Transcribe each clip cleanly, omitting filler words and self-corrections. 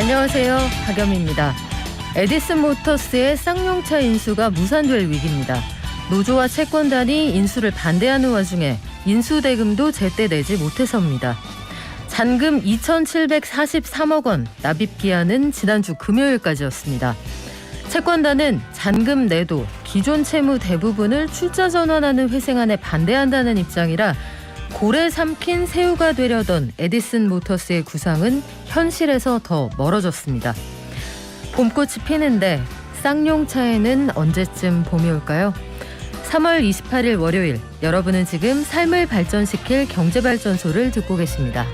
안녕하세요. 박연미입니다. 에디슨 모터스의 쌍용차 인수가 무산될 위기입니다. 노조와 채권단이 인수를 반대하는 와중에 인수대금도 제때 내지 못해서입니다. 잔금 2,743억 원 납입 기한은 지난주 금요일까지였습니다. 채권단은 잔금 내도 기존 채무 대부분을 출자 전환하는 회생안에 반대한다는 입장이라 고래 삼킨 새우가 되려던 에디슨 모터스의 구상은 현실에서 더 멀어졌습니다. 봄꽃이 피는데 쌍용차에는 언제쯤 봄이 올까요? 3월 28일 월요일, 여러분은 지금 삶을 발전시킬 경제발전소를 듣고 계십니다.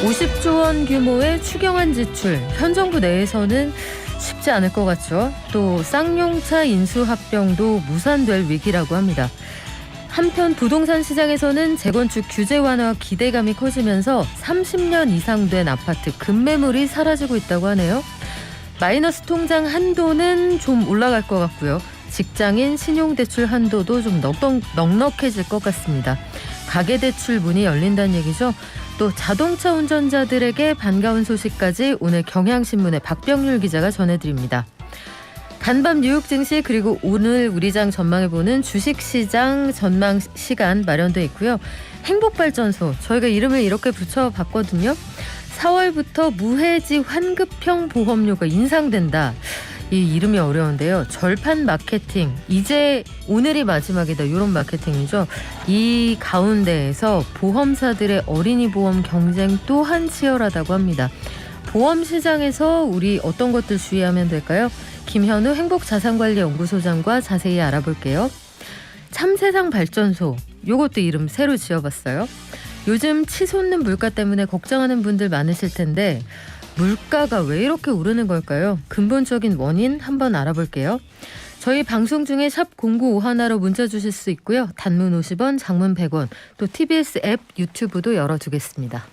50조 원 규모의 추경안 지출, 현 정부 내에서는 쉽지 않을 것 같죠. 또 쌍용차 인수 합병도 무산될 위기라고 합니다. 한편 부동산 시장에서는 재건축 규제 완화 기대감이 커지면서 30년 이상 된 아파트 급매물이 사라지고 있다고 하네요. 마이너스 통장 한도는 좀 올라갈 것 같고요. 직장인 신용대출 한도도 좀 넉넉해질 것 같습니다. 가계대출 문이 열린다는 얘기죠. 또 자동차 운전자들에게 반가운 소식까지 오늘 경향신문의 박병률 기자가 전해드립니다. 간밤 뉴욕 증시 그리고 오늘 우리 장 전망해보는 주식시장 전망 시간 마련돼 있고요. 행복발전소, 저희가 이름을 이렇게 붙여봤거든요. 4월부터 무해지 환급형 보험료가 인상된다. 이 이름이 어려운데요. 절판 마케팅, 이제 오늘이 마지막이다, 이런 마케팅이죠. 이 가운데에서 보험사들의 어린이 보험 경쟁 또한 치열하다고 합니다. 보험 시장에서 우리 어떤 것들 주의하면 될까요? 김현우 행복자산관리연구소장과 자세히 알아볼게요. 참세상 발전소, 요것도 이름 새로 지어봤어요. 요즘 치솟는 물가 때문에 걱정하는 분들 많으실 텐데 물가가 왜 이렇게 오르는 걸까요? 근본적인 원인 한번 알아볼게요. 저희 방송 중에 샵 0951로 문자 주실 수 있고요. 단문 50원, 장문 100원, 또 TBS 앱, 유튜브도 열어두겠습니다.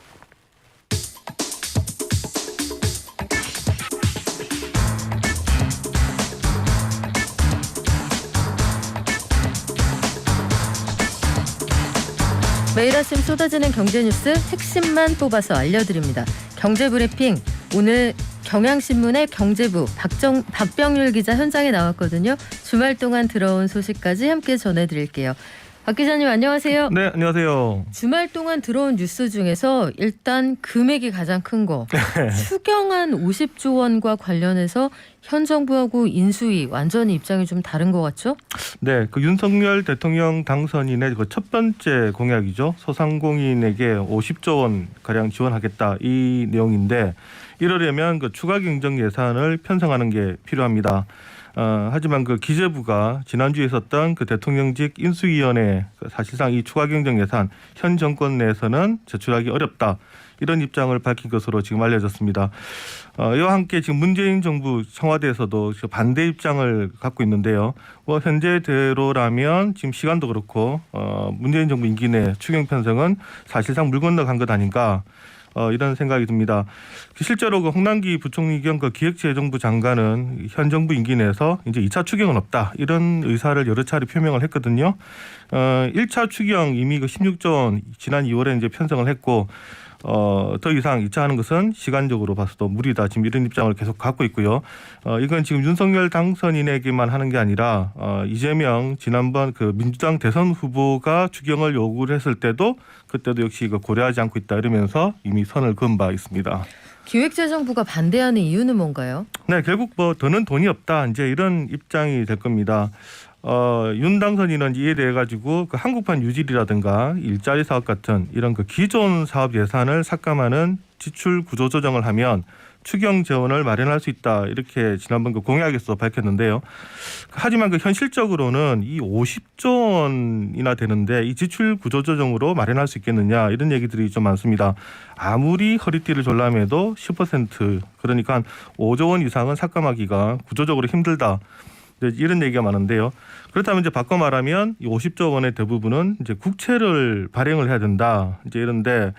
매일 아침 쏟아지는 경제뉴스 핵심만 뽑아서 알려드립니다. 경제브리핑, 오늘 경향신문의 경제부 박병률 기자 현장에 나왔거든요. 주말 동안 들어온 소식까지 함께 전해드릴게요. 박 기자님 안녕하세요. 네, 안녕하세요. 주말 동안 들어온 뉴스 중에서 일단 금액이 가장 큰 거. 추경안 50조 원과 관련해서 현 정부하고 인수위 완전히 입장이 좀 다른 것 같죠? 네, 그 윤석열 대통령 당선인의 그 첫 번째 공약이죠. 소상공인에게 50조 원 가량 지원하겠다, 이 내용인데 이러려면 그 추가 경정 예산을 편성하는 게 필요합니다. 하지만 그 기재부가 지난주에 있었던 그 대통령직 인수위원회, 사실상 이 추가 경정 예산 현 정권 내에서는 제출하기 어렵다, 이런 입장을 밝힌 것으로 지금 알려졌습니다. 이와 함께 지금 문재인 정부 청와대에서도 반대 입장을 갖고 있는데요. 현재대로라면 지금 시간도 그렇고 문재인 정부 임기 내 추경 편성은 사실상 물 건너간 것 아닌가, 이런 생각이 듭니다. 실제로 그 홍남기 부총리 겸 그 기획재정부 장관은 현 정부 임기 내에서 이제 2차 추경은 없다, 이런 의사를 여러 차례 표명을 했거든요. 1차 추경 이미 그 16조 원 지난 2월에 이제 편성을 했고 더 이상 2차 하는 것은 시간적으로 봐서도 무리다, 지금 이런 입장을 계속 갖고 있고요. 이건 지금 윤석열 당선인에게만 하는 게 아니라 이재명 지난번 그 민주당 대선 후보가 추경을 요구를 했을 때도 그때도 역시 이거 고려하지 않고 있다, 이러면서 이미 선을 그은 바 있습니다. 기획재정부가 반대하는 이유는 뭔가요? 네, 결국 뭐 더는 돈이 없다, 이제 이런 입장이 될 겁니다. 윤 당선인은 이에 대해 가지고 그 한국판 유지리라든가 일자리 사업 같은 이런 그 기존 사업 예산을 삭감하는 지출 구조 조정을 하면 추경 재원을 마련할 수 있다, 이렇게 지난번 그 공약에서 밝혔는데요. 하지만 그 현실적으로는 이 50조 원이나 되는데 이 지출 구조 조정으로 마련할 수 있겠느냐, 이런 얘기들이 좀 많습니다. 아무리 허리띠를 졸라매도 10%, 그러니까 한 5조 원 이상은 삭감하기가 구조적으로 힘들다, 이런 얘기가 많은데요. 그렇다면 이제 바꿔 말하면 이 50조 원의 대부분은 이제 국채를 발행을 해야 된다, 이제 이런데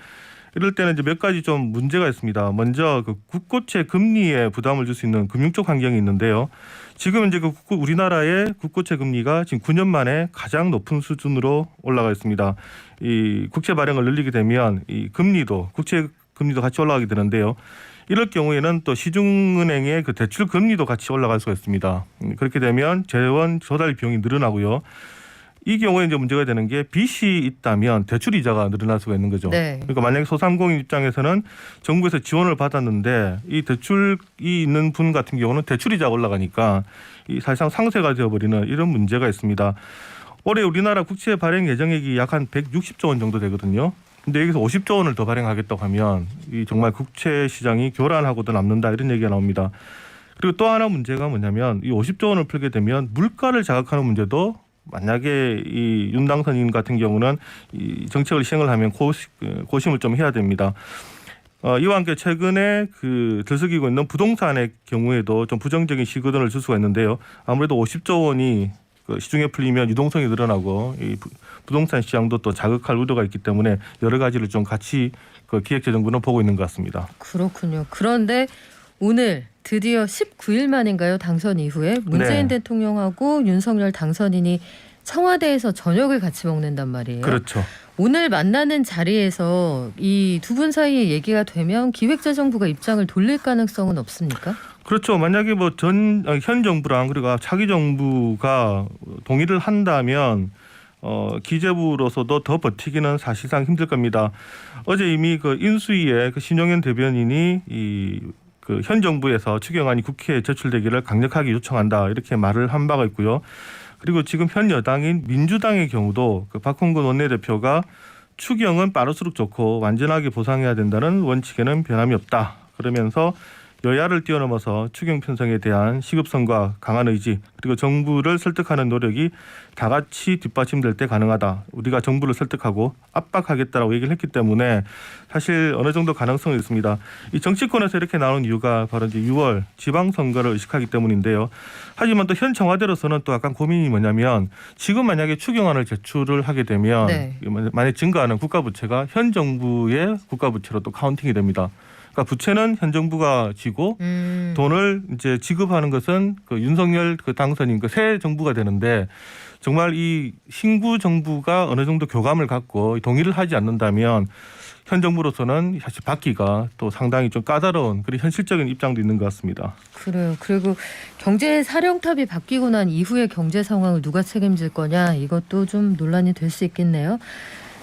이럴 때는 이제 몇 가지 좀 문제가 있습니다. 먼저 그 국고채 금리에 부담을 줄 수 있는 금융적 환경이 있는데요. 지금 이제 우리나라의 국고채 금리가 지금 9년 만에 가장 높은 수준으로 올라가 있습니다. 이 국채 발행을 늘리게 되면 이 금리도 국채 금리도 같이 올라가게 되는데요. 이럴 경우에는 또 시중은행의 그 대출 금리도 같이 올라갈 수가 있습니다. 그렇게 되면 재원 조달 비용이 늘어나고요. 이 경우에 이제 문제가 되는 게 빚이 있다면 대출 이자가 늘어날 수가 있는 거죠. 네. 그러니까 만약에 소상공인 입장에서는 정부에서 지원을 받았는데 이 대출이 있는 분 같은 경우는 대출 이자가 올라가니까 이 사실상 상쇄가 되어버리는 이런 문제가 있습니다. 올해 우리나라 국채 발행 예정액이 약 한 160조 원 정도 되거든요. 근데 여기서 50조 원을 더 발행하겠다고 하면 이 정말 국채 시장이 교란하고도 남는다 이런 얘기가 나옵니다. 그리고 또 하나 문제가 뭐냐면 이 50조 원을 풀게 되면 물가를 자극하는 문제도 만약에 이 윤 당선인 같은 경우는 이 정책을 시행을 하면 고심을 좀 해야 됩니다. 이와 함께 최근에 그 들썩이고 있는 부동산의 경우에도 좀 부정적인 시그널을 줄 수가 있는데요. 아무래도 50조 원이 시중에 풀리면 유동성이 늘어나고 이 부동산 시장도 또 자극할 우려가 있기 때문에 여러 가지를 좀 같이 그 기획재정부는 보고 있는 것 같습니다. 그렇군요. 그런데 오늘 드디어 19일 만인가요? 당선 이후에 문재인 네. 대통령하고 윤석열 당선인이 청와대에서 저녁을 같이 먹는단 말이에요. 그렇죠. 오늘 만나는 자리에서 이 두 분 사이에 얘기가 되면 기획재정부가 입장을 돌릴 가능성은 없습니까? 그렇죠. 만약에 뭐 현 정부랑 그리고 차기 정부가 동의를 한다면 기재부로서도 더 버티기는 사실상 힘들 겁니다. 어제 이미 그 인수위의 그 신용현 대변인이 이 그 현 정부에서 추경안이 국회에 제출되기를 강력하게 요청한다 이렇게 말을 한 바가 있고요. 그리고 지금 현 여당인 민주당의 경우도 그 박홍근 원내대표가 추경은 빠를수록 좋고 완전하게 보상해야 된다는 원칙에는 변함이 없다. 그러면서 여야를 뛰어넘어서 추경 편성에 대한 시급성과 강한 의지 그리고 정부를 설득하는 노력이 다 같이 뒷받침될 때 가능하다. 우리가 정부를 설득하고 압박하겠다라고 얘기를 했기 때문에 사실 어느 정도 가능성이 있습니다. 이 정치권에서 이렇게 나오는 이유가 바로 이제 6월 지방선거를 의식하기 때문인데요. 하지만 또 현 청와대로서는 또 약간 고민이 뭐냐면 지금 만약에 추경안을 제출을 하게 되면 네. 만약 증가하는 국가부채가 현 정부의 국가부채로 또 카운팅이 됩니다. 그러니까 부채는 현 정부가 지고 돈을 이제 지급하는 것은 그 윤석열 그 당선인 그 새 정부가 되는데 정말 이 신구 정부가 어느 정도 교감을 갖고 동의를 하지 않는다면 현 정부로서는 사실 받기가 또 상당히 좀 까다로운 그런 현실적인 입장도 있는 것 같습니다. 그래요. 그리고 경제 사령탑이 바뀌고 난 이후의 경제 상황을 누가 책임질 거냐 이것도 좀 논란이 될 수 있겠네요.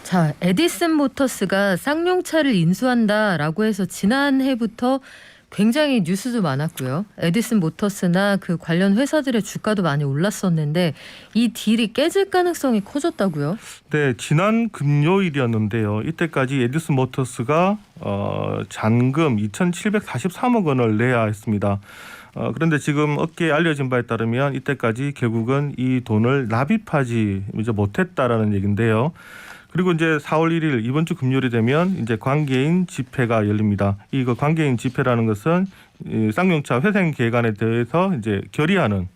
자, 에디슨 모터스가 쌍용차를 인수한다라고 해서 지난해부터 굉장히 뉴스도 많았고요. 에디슨 모터스나 그 관련 회사들의 주가도 많이 올랐었는데 이 딜이 깨질 가능성이 커졌다고요? 네, 지난 금요일이었는데요. 이때까지 에디슨 모터스가 잔금 2,743억 원을 내야 했습니다. 그런데 지금 업계에 알려진 바에 따르면 이때까지 결국은 이 돈을 납입하지 못했다라는 얘기인데요. 그리고 이제 4월 1일 이번 주 금요일이 되면 이제 관계인 집회가 열립니다. 이거 관계인 집회라는 것은 이 쌍용차 회생 계획안에 대해서 이제 결의하는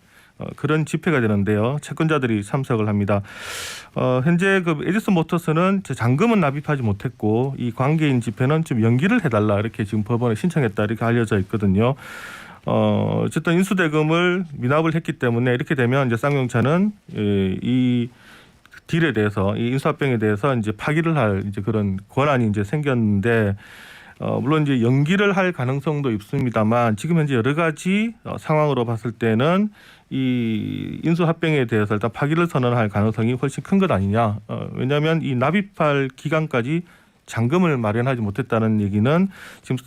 그런 집회가 되는데요. 채권자들이 참석을 합니다. 현재 그 에디슨 모터스는 잔금은 납입하지 못했고 이 관계인 집회는 좀 연기를 해달라 이렇게 지금 법원에 신청했다 이렇게 알려져 있거든요. 어쨌든 인수대금을 미납을 했기 때문에 이렇게 되면 이제 쌍용차는 이 딜에 대해서 이 인수합병에 대해서 이제 파기를 할 이제 그런 권한이 이제 생겼는데 물론 이제 연기를 할 가능성도 있습니다만 지금 현재 여러 가지 상황으로 봤을 때는 이 인수합병에 대해서 일단 파기를 선언할 가능성이 훨씬 큰 것 아니냐. 왜냐하면 이 납입할 기간까지 잔금을 마련하지 못했다는 얘기는 지금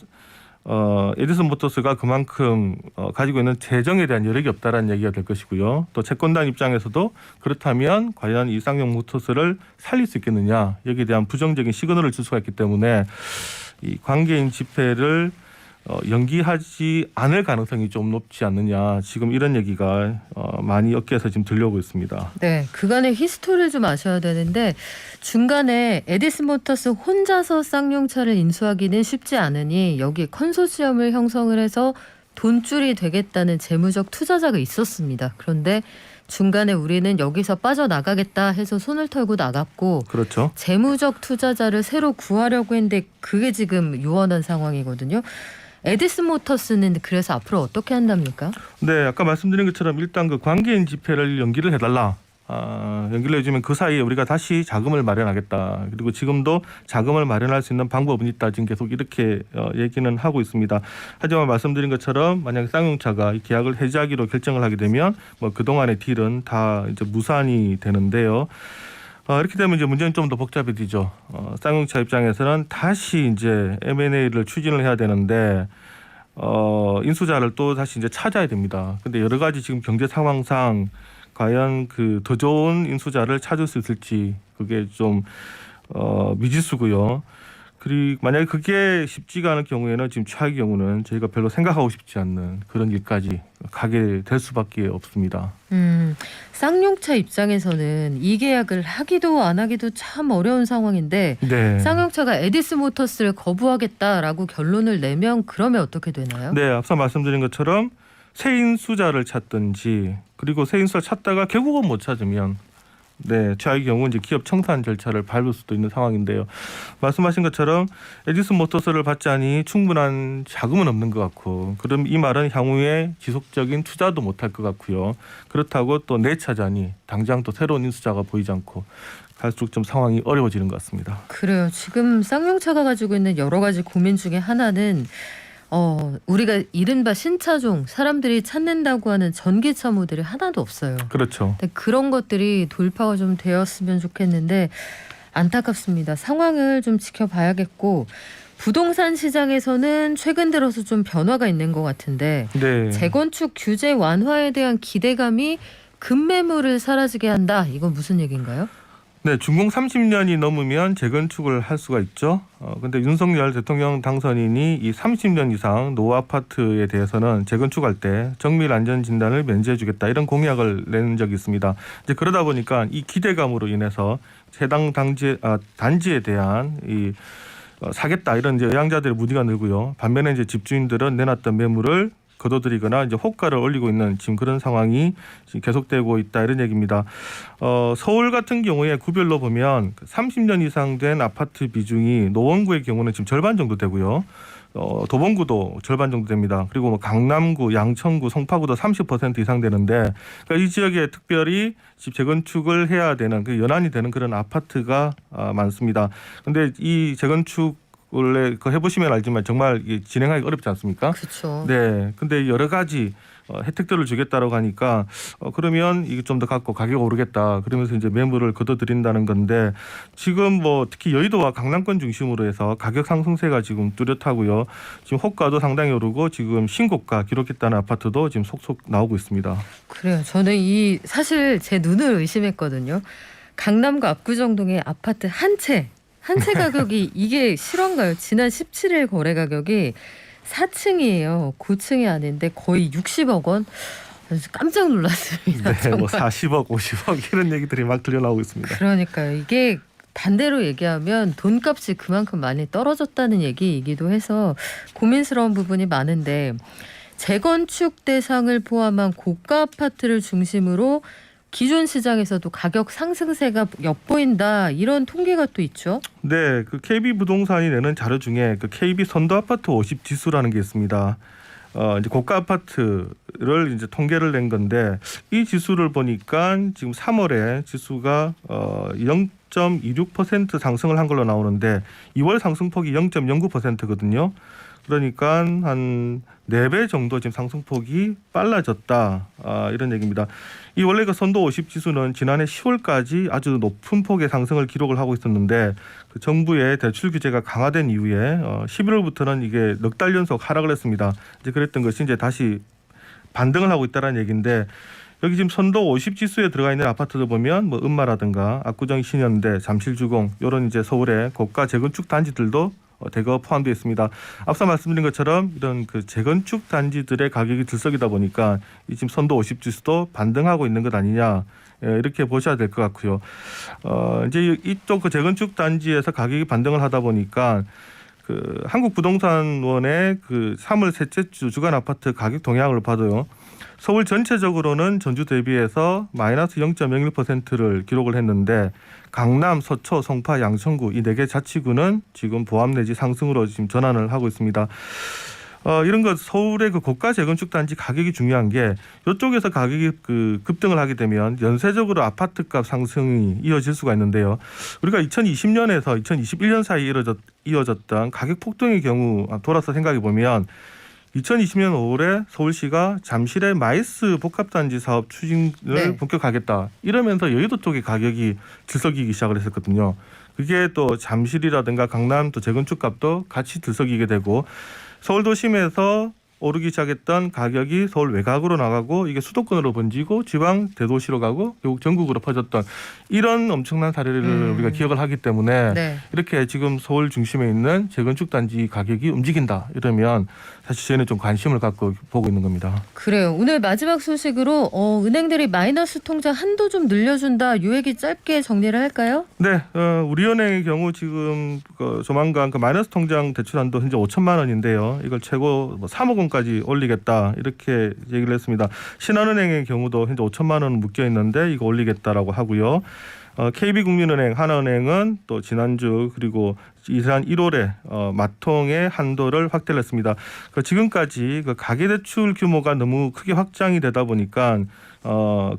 에디슨 모터스가 그만큼 가지고 있는 재정에 대한 여력이 없다라는 얘기가 될 것이고요. 또 채권단 입장에서도 그렇다면 과연 이 쌍용 모터스를 살릴 수 있겠느냐 여기에 대한 부정적인 시그널을 줄 수가 있기 때문에 이 관계인 집회를 연기하지 않을 가능성이 좀 높지 않느냐 지금 이런 얘기가 많이 업계에서 지금 들려오고 있습니다. 네, 그간의 히스토리를 좀 아셔야 되는데 중간에 에디슨 모터스 혼자서 쌍용차를 인수하기는 쉽지 않으니 여기에 컨소시엄을 형성을 해서 돈줄이 되겠다는 재무적 투자자가 있었습니다. 그런데 중간에 우리는 여기서 빠져나가겠다 해서 손을 털고 나갔고 그렇죠. 재무적 투자자를 새로 구하려고 했는데 그게 지금 요원한 상황이거든요. 에디슨 모터스는 그래서 앞으로 어떻게 한답니까? 네, 아까 말씀드린 것처럼 일단 그 관계인 집회를 연기를 해달라. 연기를 해주면 그 사이에 우리가 다시 자금을 마련하겠다. 그리고 지금도 자금을 마련할 수 있는 방법은 있다. 지금 계속 이렇게 얘기는 하고 있습니다. 하지만 말씀드린 것처럼 만약에 쌍용차가 이 계약을 해지하기로 결정을 하게 되면 뭐 그동안의 딜은 다 이제 무산이 되는데요. 이렇게 되면 이제 문제는 좀 더 복잡해지죠. 쌍용차 입장에서는 다시 이제 M&A를 추진을 해야 되는데 인수자를 또 다시 이제 찾아야 됩니다. 근데 여러 가지 지금 경제 상황상 과연 그 더 좋은 인수자를 찾을 수 있을지 그게 좀 미지수고요. 그리고 만약에 그게 쉽지가 않을 경우에는 지금 최악의 경우는 저희가 별로 생각하고 싶지 않는 그런 일까지 가게 될 수밖에 없습니다. 쌍용차 입장에서는 이 계약을 하기도 안 하기도 참 어려운 상황인데 네. 쌍용차가 에디슨 모터스를 거부하겠다라고 결론을 내면 그러면 어떻게 되나요? 네, 앞서 말씀드린 것처럼 새 인수자를 찾든지 그리고 새 인수자를 찾다가 결국은 못 찾으면 네, 최악의 경우 이제 기업 청산 절차를 밟을 수도 있는 상황인데요. 말씀하신 것처럼 에디슨 모터스를 받자니 충분한 자금은 없는 것 같고, 그럼 이 말은 향후에 지속적인 투자도 못할 것 같고요. 그렇다고 또 내차자니 당장 또 새로운 인수자가 보이지 않고 갈수록 좀 상황이 어려워지는 것 같습니다. 그래요. 지금 쌍용차가 가지고 있는 여러 가지 고민 중에 하나는 우리가 이른바 신차종 사람들이 찾는다고 하는 전기차 모델이 하나도 없어요. 그렇죠. 근데 그런 것들이 돌파가 좀 되었으면 좋겠는데 안타깝습니다. 상황을 좀 지켜봐야겠고 부동산 시장에서는 최근 들어서 좀 변화가 있는 것 같은데 네. 재건축 규제 완화에 대한 기대감이 급매물을 사라지게 한다. 이건 무슨 얘기인가요? 네, 준공 30년이 넘으면 재건축을 할 수가 있죠. 근데 윤석열 대통령 당선인이 이 30년 이상 노후 아파트에 대해서는 재건축할 때 정밀 안전 진단을 면제해주겠다 이런 공약을 낸 적이 있습니다. 이제 그러다 보니까 이 기대감으로 인해서 해당 단지에 대한 사겠다 이런 이제 의향자들의 무디가 늘고요. 반면에 이제 집주인들은 내놨던 매물을 거둬들이거나 이제 호가를 올리고 있는 지금 그런 상황이 지금 계속되고 있다 이런 얘기입니다. 서울 같은 경우에 구별로 보면 30년 이상 된 아파트 비중이 노원구의 경우는 지금 절반 정도 되고요. 도봉구도 절반 정도 됩니다. 그리고 뭐 강남구, 양천구, 송파구도 30% 이상 되는데 그러니까 이 지역에 특별히 집 재건축을 해야 되는 그 연한이 되는 그런 아파트가 많습니다. 그런데 이 재건축 원래 그거 해보시면 알지만 정말 진행하기 어렵지 않습니까? 그렇죠. 네. 근데 여러 가지 혜택들을 주겠다라고 하니까 그러면 이게 좀 더 갖고 가격 오르겠다. 그러면서 이제 매물을 거둬들인다는 건데 지금 뭐 특히 여의도와 강남권 중심으로 해서 가격 상승세가 지금 뚜렷하고요. 지금 호가도 상당히 오르고 지금 신고가 기록했다는 아파트도 지금 속속 나오고 있습니다. 그래요. 저는 사실 제 눈을 의심했거든요. 강남구 압구정동의 아파트 한 채 가격이 이게 실화인가요? 지난 17일 거래 가격이 4층이에요. 고층이 아닌데 거의 60억 원. 깜짝 놀랐습니다. 네, 뭐 40억, 50억 이런 얘기들이 막 들려나오고 있습니다. 그러니까요. 이게 반대로 얘기하면 돈값이 그만큼 많이 떨어졌다는 얘기이기도 해서 고민스러운 부분이 많은데 재건축 대상을 포함한 고가 아파트를 중심으로 기존 시장에서도 가격 상승세가 엿보인다 이런 통계가 또 있죠. 네, 그 KB부동산이 내는 자료 중에 그 KB 선도 아파트 50 지수라는 게 있습니다. 이제 고가 아파트를 이제 통계를 낸 건데 이 지수를 보니까 지금 3월에 지수가 0.26% 상승을 한 걸로 나오는데 2월 상승폭이 0.09%거든요. 그러니까 한 4배 정도 지금 상승폭이 빨라졌다. 이런 얘기입니다. 이 원래 그 선도 50 지수는 지난해 10월까지 아주 높은 폭의 상승을 기록을 하고 있었는데 그 정부의 대출 규제가 강화된 이후에 11월부터는 이게 넉 달 연속 하락을 했습니다. 이제 그랬던 것이 이제 다시 반등을 하고 있다는 얘기인데 여기 지금 선도 50 지수에 들어가 있는 아파트들 보면 뭐 음마라든가 압구정 신현대, 잠실주공 이런 이제 서울의 고가 재건축 단지들도 대거 포함되어 있습니다. 앞서 말씀드린 것처럼 이런 그 재건축 단지들의 가격이 들썩이다 보니까 이 지금 선도 50 지수도 반등하고 있는 것 아니냐 이렇게 보셔야 될 것 같고요. 이제 이쪽 그 재건축 단지에서 가격이 반등을 하다 보니까 그 한국부동산원의 그 3월 셋째 주 주간 아파트 가격 동향을 봐도요. 서울 전체적으로는 전주 대비해서 마이너스 0.01%를 기록을 했는데 강남, 서초, 성파, 양천구 이 4개 자치구는 지금 보합 내지 상승으로 지금 전환을 하고 있습니다. 이런 것 서울의 그 고가 재건축 단지 가격이 중요한 게 이쪽에서 가격이 급등을 하게 되면 연쇄적으로 아파트값 상승이 이어질 수가 있는데요. 우리가 2020년에서 2021년 사이에 이어졌던 가격 폭등의 경우 돌아서 생각해 보면 2020년 5월에 서울시가 잠실의 마이스 복합단지 사업 추진을 본격화하겠다 이러면서 여의도 쪽의 가격이 들썩이기 시작을 했었거든요. 그게 또 잠실이라든가 강남 또 재건축 값도 같이 들썩이게 되고 서울 도심에서 오르기 시작했던 가격이 서울 외곽으로 나가고 이게 수도권으로 번지고 지방 대도시로 가고 결국 전국으로 퍼졌던 이런 엄청난 사례를 우리가 기억을 하기 때문에 이렇게 지금 서울 중심에 있는 재건축 단지 가격이 움직인다 이러면 사실 저희는 좀 관심을 갖고 보고 있는 겁니다. 그래요. 오늘 마지막 소식으로 은행들이 마이너스 통장 한도 좀 늘려준다. 이 얘기 짧게 정리를 할까요? 네. 우리은행의 경우 지금 조만간 마이너스 통장 대출 한도 현재 5천만 원인데요. 이걸 최고 3억 원까지 올리겠다 이렇게 얘기를 했습니다. 신한은행의 경우도 현재 5천만 원 묶여 있는데 이거 올리겠다라고 하고요. KB국민은행, 하나은행은 또 지난주 그리고 지난 1월에 마통의 한도를 확대를 했습니다. 지금까지 가계대출 규모가 너무 크게 확장이 되다 보니까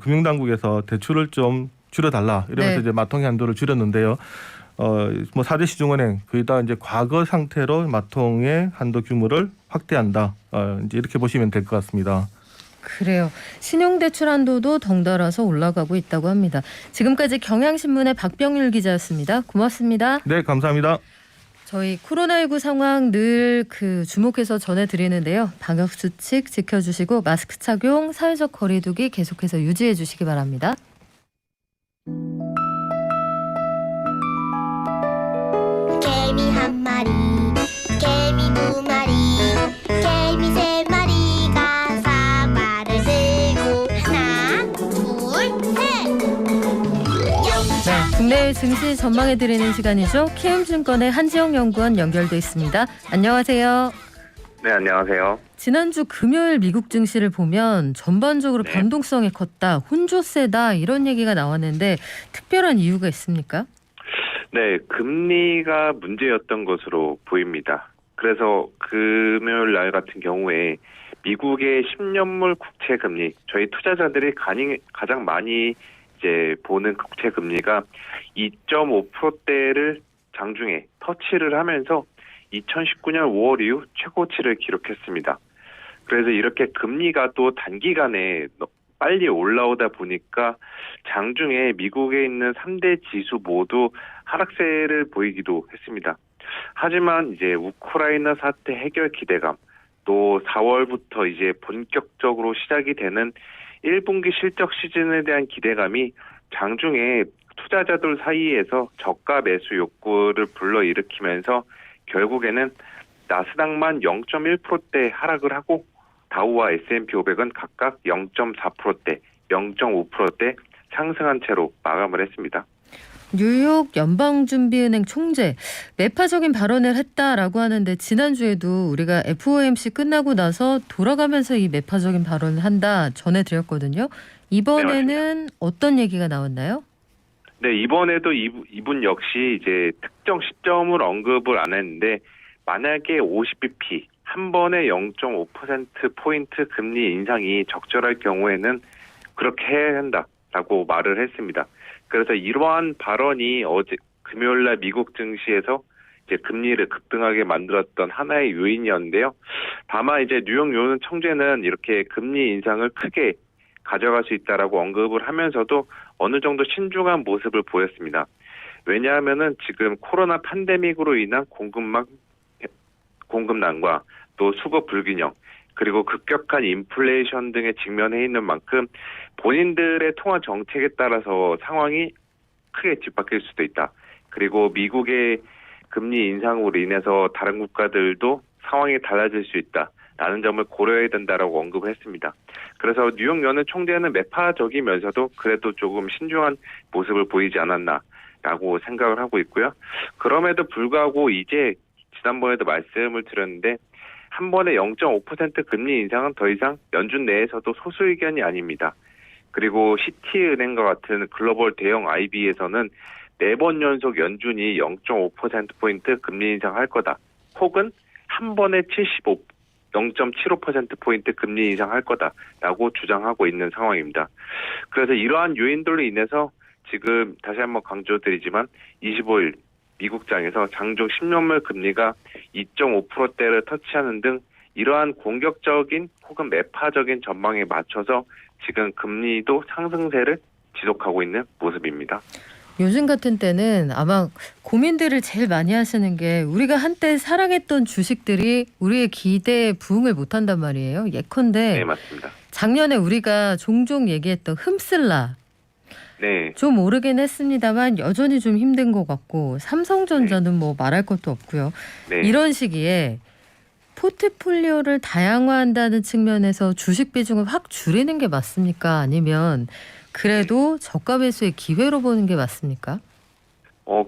금융당국에서 대출을 좀 줄여달라 이러면서 이제 마통의 한도를 줄였는데요. 4대 시중은행 거의 다 이제 과거 상태로 마통의 한도 규모를 확대한다. 이제 이렇게 보시면 될 것 같습니다. 그래요. 신용대출 한도도 덩달아서 올라가고 있다고 합니다. 지금까지 경향신문의 박병률 기자였습니다. 고맙습니다. 네, 감사합니다. 저희 코로나19 상황 늘 주목해서 전해드리는데요. 방역수칙 지켜주시고 마스크 착용, 사회적 거리두기 계속해서 유지해 주시기 바랍니다. 개미 한 마리, 개미 두 마리, 개미 세 마리가 사발을 들고 하나, 둘, 셋. 국내외 증시 전망해드리는 시간이죠. 키움증권의 한지영 연구원 연결돼 있습니다. 안녕하세요. 네, 안녕하세요. 지난주 금요일 미국 증시를 보면 전반적으로 변동성이 컸다, 혼조 세다 이런 얘기가 나왔는데 특별한 이유가 있습니까? 네, 금리가 문제였던 것으로 보입니다. 그래서 금요일 날 같은 경우에 미국의 10년물 국채 금리, 저희 투자자들이 가장 많이 이제 보는 국채 금리가 2.5%대를 장중에 터치를 하면서 2019년 5월 이후 최고치를 기록했습니다. 그래서 이렇게 금리가 또 단기간에 빨리 올라오다 보니까 장중에 미국에 있는 3대 지수 모두 하락세를 보이기도 했습니다. 하지만 이제 우크라이나 사태 해결 기대감, 또 4월부터 이제 본격적으로 시작이 되는 1분기 실적 시즌에 대한 기대감이 장중에 투자자들 사이에서 저가 매수 욕구를 불러일으키면서 결국에는 나스닥만 0.1%대 하락을 하고 다우와 S&P 500은 각각 0.4%대, 0.5%대 상승한 채로 마감을 했습니다. 뉴욕 연방준비은행 총재 매파적인 발언을 했다라고 하는데 지난주에도 우리가 FOMC 끝나고 나서 돌아가면서 이 매파적인 발언을 한다 전해드렸거든요. 이번에는 어떤 얘기가 나왔나요? 네, 이번에도 이분 역시 이제 특정 시점을 언급을 안 했는데 만약에 50bp 한 번에 0.5%포인트 금리 인상이 적절할 경우에는 그렇게 해야 한다라고 말을 했습니다. 그래서 이러한 발언이 어제 금요일 날 미국 증시에서 이제 금리를 급등하게 만들었던 하나의 요인이었는데요. 다만 이제 뉴욕 연은 총재는 이렇게 금리 인상을 크게 가져갈 수 있다라고 언급을 하면서도 어느 정도 신중한 모습을 보였습니다. 왜냐하면은 지금 코로나 팬데믹으로 인한 공급난과 또 수급 불균형, 그리고 급격한 인플레이션 등에 직면해 있는 만큼 본인들의 통화 정책에 따라서 상황이 크게 뒤바뀔 수도 있다. 그리고 미국의 금리 인상으로 인해서 다른 국가들도 상황이 달라질 수 있다라는 점을 고려해야 된다라고 언급을 했습니다. 그래서 뉴욕 연은 총재는 매파적이면서도 그래도 조금 신중한 모습을 보이지 않았나라고 생각을 하고 있고요. 그럼에도 불구하고 이제 지난번에도 말씀을 드렸는데 한 번에 0.5% 금리 인상은 더 이상 연준 내에서도 소수 의견이 아닙니다. 그리고 시티은행과 같은 글로벌 대형 IB에서는 4번 연속 연준이 0.5%포인트 금리 인상할 거다. 혹은 한 번에 0.75%포인트 금리 인상할 거다라고 주장하고 있는 상황입니다. 그래서 이러한 요인들로 인해서 지금 다시 한번 강조드리지만 25일 미국장에서 장중 10년물 금리가 2.5%대를 터치하는 등 이러한 공격적인 혹은 매파적인 전망에 맞춰서 지금 금리도 상승세를 지속하고 있는 모습입니다. 요즘 같은 때는 아마 고민들을 제일 많이 하시는 게 우리가 한때 사랑했던 주식들이 우리의 기대에 부응을 못한단 말이에요. 예컨대 네, 맞습니다. 작년에 우리가 종종 얘기했던 흠슬라 네, 좀 오르긴 했습니다만 여전히 좀 힘든 것 같고 삼성전자는 뭐 말할 것도 없고요. 네. 이런 시기에 포트폴리오를 다양화한다는 측면에서 주식 비중을 확 줄이는 게 맞습니까? 아니면 그래도 저가 매수의 기회로 보는 게 맞습니까?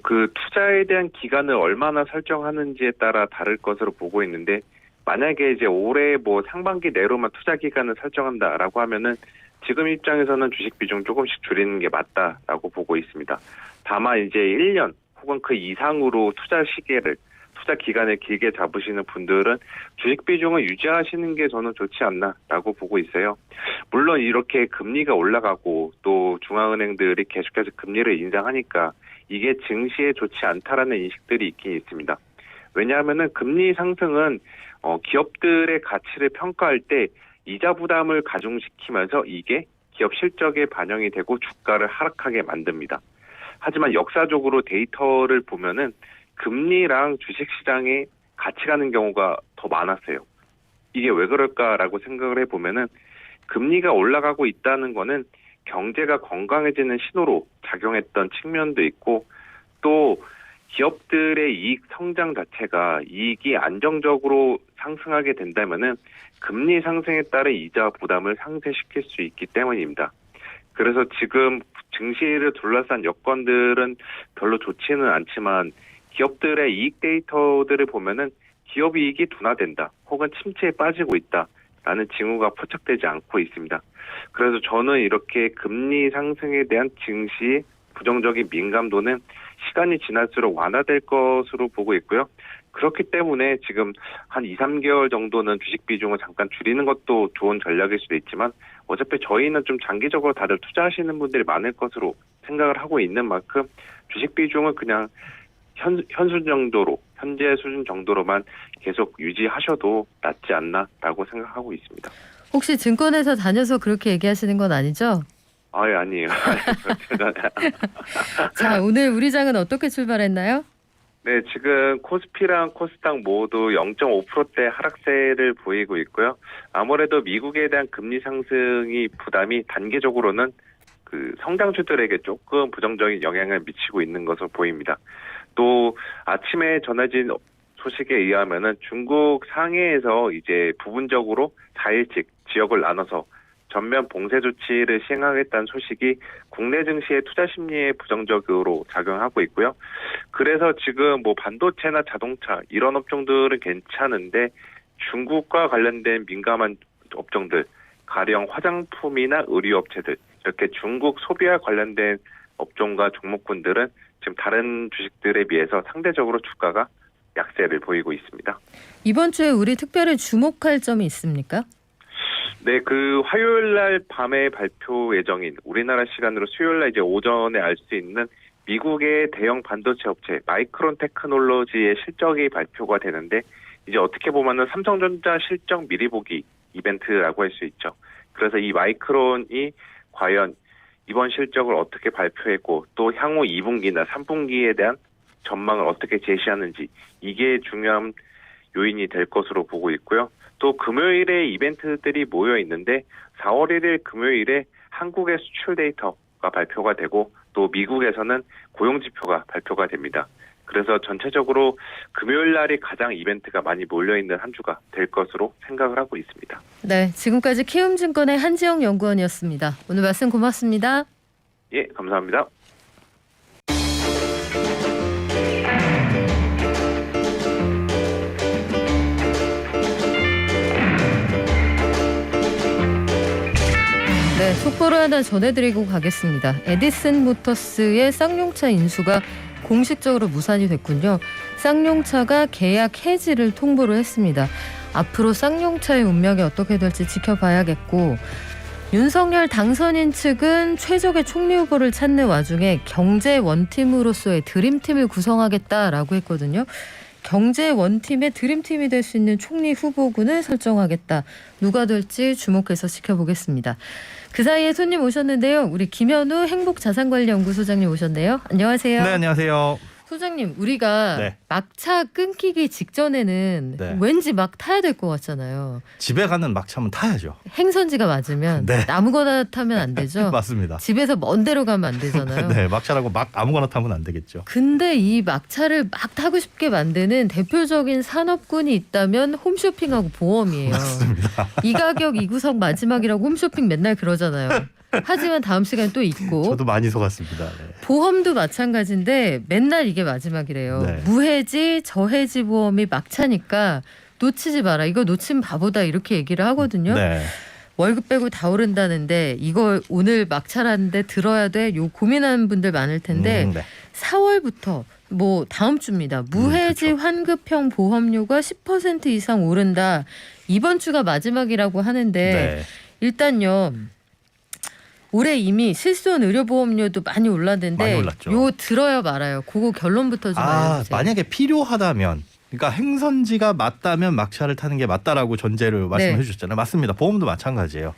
그 투자에 대한 기간을 얼마나 설정하는지에 따라 다를 것으로 보고 있는데 만약에 이제 올해 뭐 상반기 내로만 투자 기간을 설정한다라고 하면은 지금 입장에서는 주식 비중 조금씩 줄이는 게 맞다라고 보고 있습니다. 다만 이제 1년 혹은 그 이상으로 투자 기간을 길게 잡으시는 분들은 주식 비중을 유지하시는 게 저는 좋지 않나라고 보고 있어요. 물론 이렇게 금리가 올라가고 또 중앙은행들이 계속해서 금리를 인상하니까 이게 증시에 좋지 않다라는 인식들이 있긴 있습니다. 왜냐하면은 금리 상승은 기업들의 가치를 평가할 때 이자 부담을 가중시키면서 이게 기업 실적에 반영이 되고 주가를 하락하게 만듭니다. 하지만 역사적으로 데이터를 보면은 금리랑 주식시장에 같이 가는 경우가 더 많았어요. 이게 왜 그럴까라고 생각을 해보면은 금리가 올라가고 있다는 거는 경제가 건강해지는 신호로 작용했던 측면도 있고 또 기업들의 이익 성장 자체가 이익이 안정적으로 상승하게 된다면은 금리 상승에 따른 이자 부담을 상쇄시킬 수 있기 때문입니다. 그래서 지금 증시를 둘러싼 여건들은 별로 좋지는 않지만 기업들의 이익 데이터들을 보면은 기업 이익이 둔화된다 혹은 침체에 빠지고 있다라는 징후가 포착되지 않고 있습니다. 그래서 저는 이렇게 금리 상승에 대한 증시 부정적인 민감도는 시간이 지날수록 완화될 것으로 보고 있고요. 그렇기 때문에 지금 한 2, 3개월 정도는 주식 비중을 잠깐 줄이는 것도 좋은 전략일 수도 있지만 어차피 저희는 좀 장기적으로 다들 투자하시는 분들이 많을 것으로 생각을 하고 있는 만큼 주식 비중은 그냥 현재 수준 정도로만 계속 유지하셔도 낫지 않나라고 생각하고 있습니다. 혹시 증권회사 다녀서 그렇게 얘기하시는 건 아니죠? 아니에요. 자, 오늘 우리 장은 어떻게 출발했나요? 네, 지금 코스피랑 코스닥 모두 0.5%대 하락세를 보이고 있고요. 아무래도 미국에 대한 금리 상승이 부담이 단기적으로는 그 성장주들에게 조금 부정적인 영향을 미치고 있는 것으로 보입니다. 또 아침에 전해진 소식에 의하면은 중국 상해에서 이제 부분적으로 4일씩 지역을 나눠서 전면 봉쇄 조치를 시행하겠다는 소식이 국내 증시의 투자 심리에 부정적으로 작용하고 있고요. 그래서 지금 뭐 반도체나 자동차 이런 업종들은 괜찮은데 중국과 관련된 민감한 업종들, 가령 화장품이나 의류업체들, 이렇게 중국 소비와 관련된 업종과 종목군들은 지금 다른 주식들에 비해서 상대적으로 주가가 약세를 보이고 있습니다. 이번 주에 우리 특별히 주목할 점이 있습니까? 네, 그 화요일 날 밤에 발표 예정인 우리나라 시간으로 수요일 날 이제 오전에 알 수 있는 미국의 대형 반도체 업체 마이크론 테크놀로지의 실적이 발표가 되는데 이제 어떻게 보면은 삼성전자 실적 미리 보기 이벤트라고 할 수 있죠. 그래서 이 마이크론이 과연 이번 실적을 어떻게 발표했고 또 향후 2분기나 3분기에 대한 전망을 어떻게 제시하는지 이게 중요한 요인이 될 것으로 보고 있고요. 또 금요일에 이벤트들이 모여 있는데 4월 1일 금요일에 한국의 수출 데이터가 발표가 되고 또 미국에서는 고용지표가 발표가 됩니다. 그래서 전체적으로 금요일 날이 가장 이벤트가 많이 몰려있는 한 주가 될 것으로 생각을 하고 있습니다. 네, 지금까지 키움증권의 한지영 연구원이었습니다. 오늘 말씀 고맙습니다. 예, 감사합니다. 속보를 하나 전해드리고 가겠습니다. 에디슨 모터스의 쌍용차 인수가 공식적으로 무산이 됐군요. 쌍용차가 계약 해지를 통보를 했습니다. 앞으로 쌍용차의 운명이 어떻게 될지 지켜봐야겠고, 윤석열 당선인 측은 최적의 총리 후보를 찾는 와중에 경제 원팀으로서의 드림팀을 구성하겠다라고 했거든요. 경제 원팀의 드림팀이 될 수 있는 총리 후보군을 설정하겠다. 누가 될지 주목해서 지켜보겠습니다. 그 사이에 손님 오셨는데요. 우리 김현우 행복자산관리연구소장님 오셨네요. 안녕하세요. 네, 안녕하세요. 소장님, 우리가 네. 막차 끊기기 직전에는 네. 왠지 막 타야 될 것 같잖아요. 집에 가는 막차면 타야죠. 행선지가 맞으면 네. 아무거나 타면 안 되죠. 맞습니다. 집에서 먼 데로 가면 안 되잖아요. 네, 막차라고 막 아무거나 타면 안 되겠죠. 근데 이 막차를 막 타고 싶게 만드는 대표적인 산업군이 있다면 홈쇼핑하고 보험이에요. 맞습니다. 이 가격 이 구성 마지막이라고 홈쇼핑 맨날 그러잖아요. 하지만 다음 시간 또 있고 저도 많이 속았습니다. 네. 보험도 마찬가지인데 맨날 이게 마지막이래요. 네. 무해지, 저해지 보험이 막차니까 놓치지 마라. 이거 놓치면 바보다 이렇게 얘기를 하거든요. 네. 월급 빼고 다 오른다는데 이걸 오늘 막차라는데 들어야 돼? 요 고민하는 분들 많을 텐데 네. 4월부터 뭐 다음 주입니다. 무해지 그렇죠. 환급형 보험료가 10% 이상 오른다. 이번 주가 마지막이라고 하는데 네. 일단요. 올해 이미 실손 의료보험료도 많이 올랐는데 많이 올랐죠. 요 들어야 말아요. 그거 결론부터 좀 알려주세요. 만약에 필요하다면, 그러니까 행선지가 맞다면 막차를 타는 게 맞다라고 전제를 말씀해 네. 주셨잖아요. 맞습니다. 보험도 마찬가지예요.